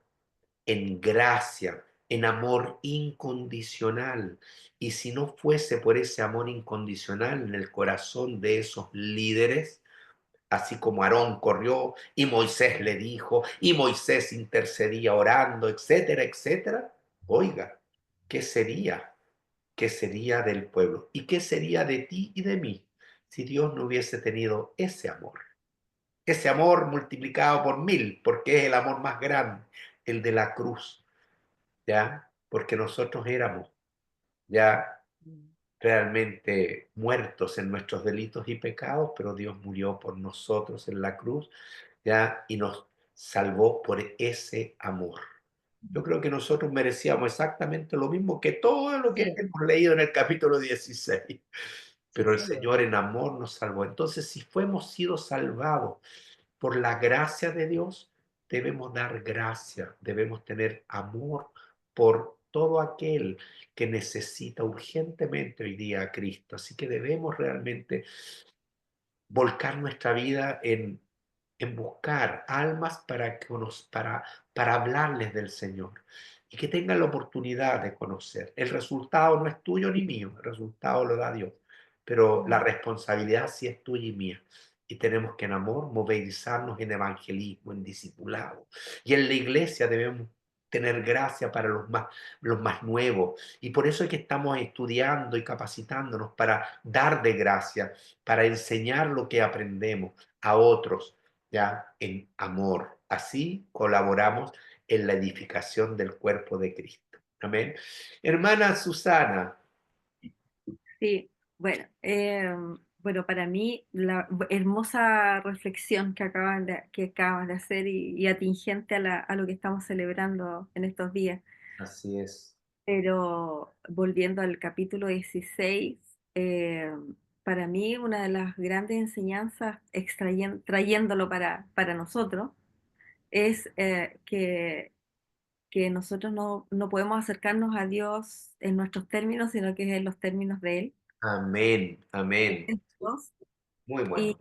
en gracia, en amor incondicional. Y si no fuese por ese amor incondicional en el corazón de esos líderes, así como Aarón corrió y Moisés le dijo y Moisés intercedía orando, etcétera, etcétera, oiga, ¿qué sería? ¿Qué sería del pueblo? ¿Y qué sería de ti y de mí si Dios no hubiese tenido ese amor? Ese amor multiplicado por 1000, porque es el amor más grande, el de la cruz, ¿ya? Porque nosotros éramos ya mm, realmente muertos en nuestros delitos y pecados, pero Dios murió por nosotros en la cruz, ¿ya? Y nos salvó por ese amor. Yo creo que nosotros merecíamos exactamente lo mismo que todo lo que sí, hemos leído en el capítulo 16, sí, pero el Señor. Señor en amor nos salvó. Entonces, si fuimos sido salvados por la gracia de Dios, debemos dar gracia, debemos tener amor por todo aquel que necesita urgentemente hoy día a Cristo. Así que debemos realmente volcar nuestra vida en buscar almas para hablarles del Señor y que tengan la oportunidad de conocer. El resultado no es tuyo ni mío, el resultado lo da Dios, pero la Mm, responsabilidad sí es tuya y mía. y tenemos que en amor movilizarnos en evangelismo, en discipulado. Y en la iglesia debemos tener gracia para los más nuevos. Y por eso es que estamos estudiando y capacitándonos para dar de gracia, para enseñar lo que aprendemos a otros, ya en amor. Así colaboramos en la edificación del cuerpo de Cristo. Amén. Hermana Susana. Sí, bueno, bueno, para mí la hermosa reflexión que acabas de hacer y atingente a lo que estamos celebrando en estos días. Así es. Pero volviendo al capítulo 16, para mí una de las grandes enseñanzas, trayéndolo para nosotros, es que nosotros no podemos acercarnos a Dios en nuestros términos, sino que es en los términos de Él. Amén, amén. Dios. Muy Y, bueno.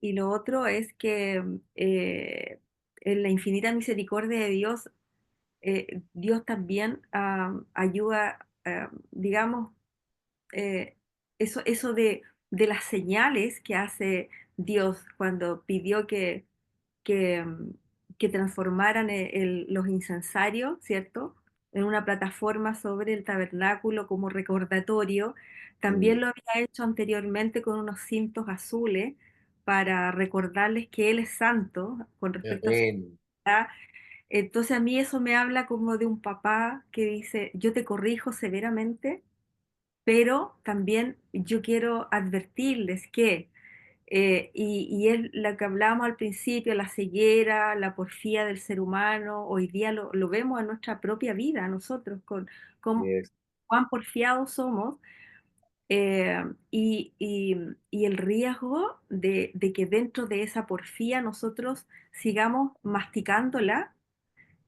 y lo otro es que en la infinita misericordia de Dios, Dios también ayuda, digamos, eso de las señales que hace Dios cuando pidió que, mm, que transformaran los incensarios, ¿cierto? En una plataforma sobre el tabernáculo como recordatorio. Mm, También lo había hecho anteriormente con unos cintos azules para recordarles que Él es santo con respecto a su amén. edad. Entonces a mí eso me habla como de un papá que dice, yo te corrijo severamente, pero también yo quiero advertirles que, y es lo que hablábamos al principio, la ceguera, la porfía del ser humano, hoy día lo vemos en nuestra propia vida, nosotros, con Yes, cuán porfiados somos, y el riesgo de que dentro de esa porfía nosotros sigamos masticándola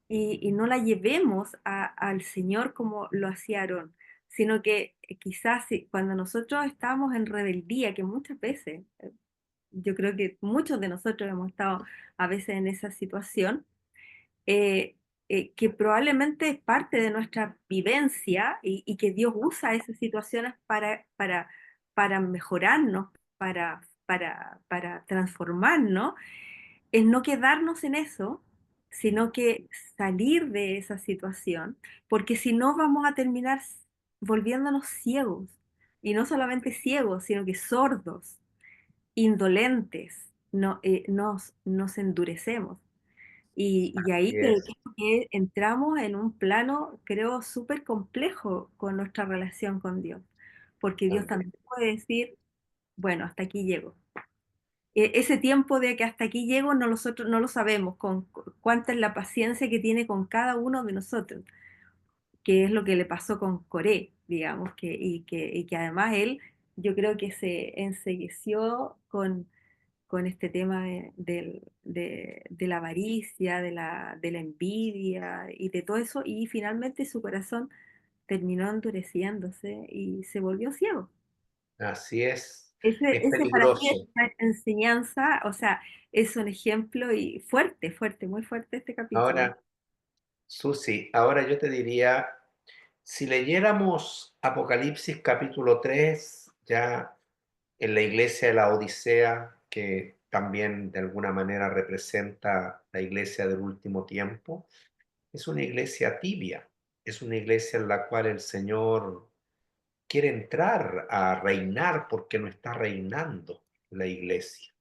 y no la llevemos al Señor como lo hacía Aarón, sino que quizás cuando nosotros estamos en rebeldía, que muchas veces, yo creo que muchos de nosotros hemos estado a veces en esa situación, eh, que probablemente es parte de nuestra vivencia y que Dios usa esas situaciones para mejorarnos, para transformarnos, es no quedarnos en eso, sino que salir de esa situación, porque si no vamos a terminar volviéndonos ciegos, y no solamente ciegos, sino que sordos, indolentes, nos endurecemos. Y ahí yes. creo que entramos en un plano, creo, súper complejo con nuestra relación con Dios, porque Dios Amén. también puede decir, bueno, hasta aquí llego. Ese tiempo de que hasta aquí llego nosotros no lo sabemos, cuánta es la paciencia que tiene con cada uno de nosotros, que es lo que le pasó con Coré, digamos, y que además él, yo creo que se ensegueció con este tema de la avaricia, de la envidia y de todo eso, y finalmente su corazón terminó endureciéndose y se volvió ciego. Así es. Ese, Es ese para mí es peligroso. una enseñanza, o sea, es un ejemplo y fuerte, fuerte, muy fuerte este capítulo. Ahora, Susi, ahora yo te diría, si leyéramos Apocalipsis capítulo 3 ya en la iglesia de la Odisea, que también de alguna manera representa la iglesia del último tiempo, es una iglesia tibia, es una iglesia en la cual el Señor quiere entrar a reinar porque no está reinando la iglesia.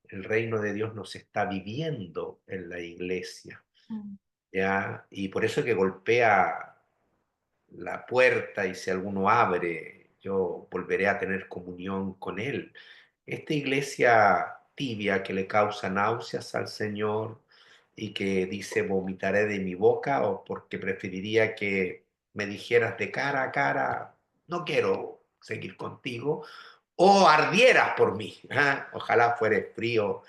El reino de Dios no se está viviendo en la iglesia, Mm. ¿ya? Y por eso es que golpea la puerta y si alguno abre, yo volveré a tener comunión con él. Esta iglesia tibia que le causa náuseas al Señor y que dice vomitaré de mi boca o porque preferiría que me dijeras de cara a cara, no quiero seguir contigo, o ardieras por mí. ¿Ah? Ojalá fueres frío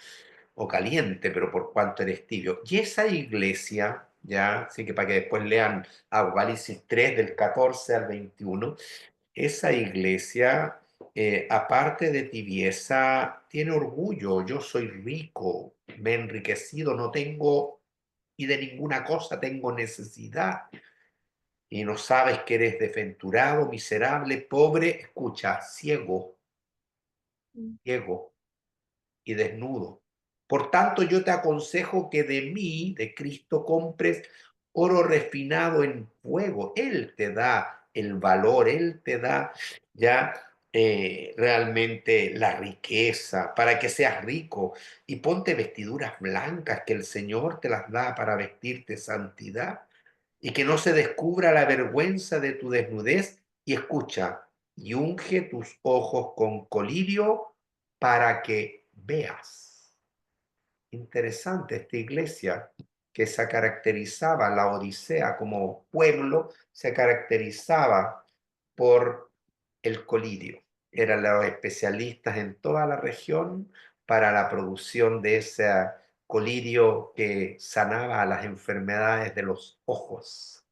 o caliente, pero por cuanto eres tibio. Y esa iglesia, ya, así que para que después lean Apocalipsis 3 del 14 al 21, esa iglesia, aparte de tibieza, tiene orgullo. Yo soy rico, me he enriquecido, no tengo y de ninguna cosa tengo necesidad. Y no sabes que eres desventurado, miserable, pobre, escucha, ciego, Mm. ciego y desnudo. Por tanto, yo te aconsejo que de mí, de Cristo, compres oro refinado en fuego. Él te da el valor, Él te da ya realmente la riqueza para que seas rico. Y ponte vestiduras blancas que el Señor te las da para vestirte santidad y que no se descubra la vergüenza de tu desnudez. Y escucha, y unge tus ojos con colirio para que veas. Interesante esta iglesia que se caracterizaba, la Odisea como pueblo, se caracterizaba por el colirio. Eran los especialistas en toda la región para la producción de ese colirio que sanaba las enfermedades de los ojos.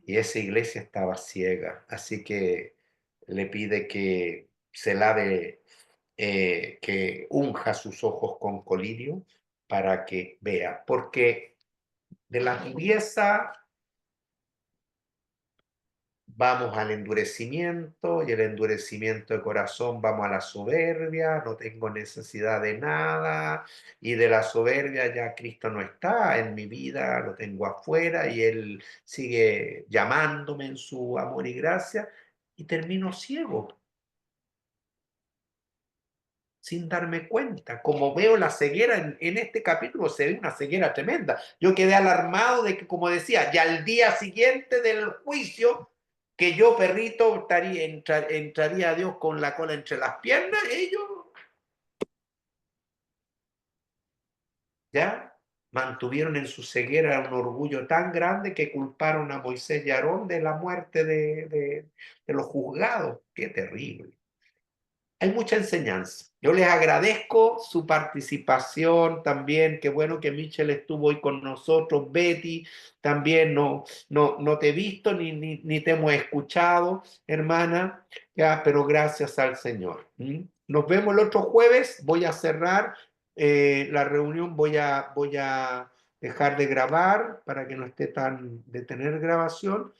Y esa iglesia estaba ciega, así que le pide que se lave, que unja sus ojos con colirio para que vea, porque de la tibieza vamos al endurecimiento y el endurecimiento de corazón vamos a la soberbia, no tengo necesidad de nada y de la soberbia ya Cristo no está en mi vida, lo tengo afuera y Él sigue llamándome en su amor y gracia y termino ciego sin darme cuenta. Como veo la ceguera en este capítulo, se ve una ceguera tremenda. Yo quedé alarmado de que, como decía, ya al día siguiente del juicio, que yo, perrito, entraría a Dios con la cola entre las piernas, ellos ya mantuvieron en su ceguera un orgullo tan grande que culparon a Moisés y Aarón de la muerte de los juzgados. Qué terrible. Hay mucha enseñanza. Yo les agradezco su participación también. Qué bueno que Michelle estuvo hoy con nosotros. Betty, también no te he visto ni te hemos escuchado, hermana, ya, pero gracias al Señor. Nos vemos el otro jueves. Voy a cerrar la reunión. Voy a dejar de grabar para que no esté tan de tener grabación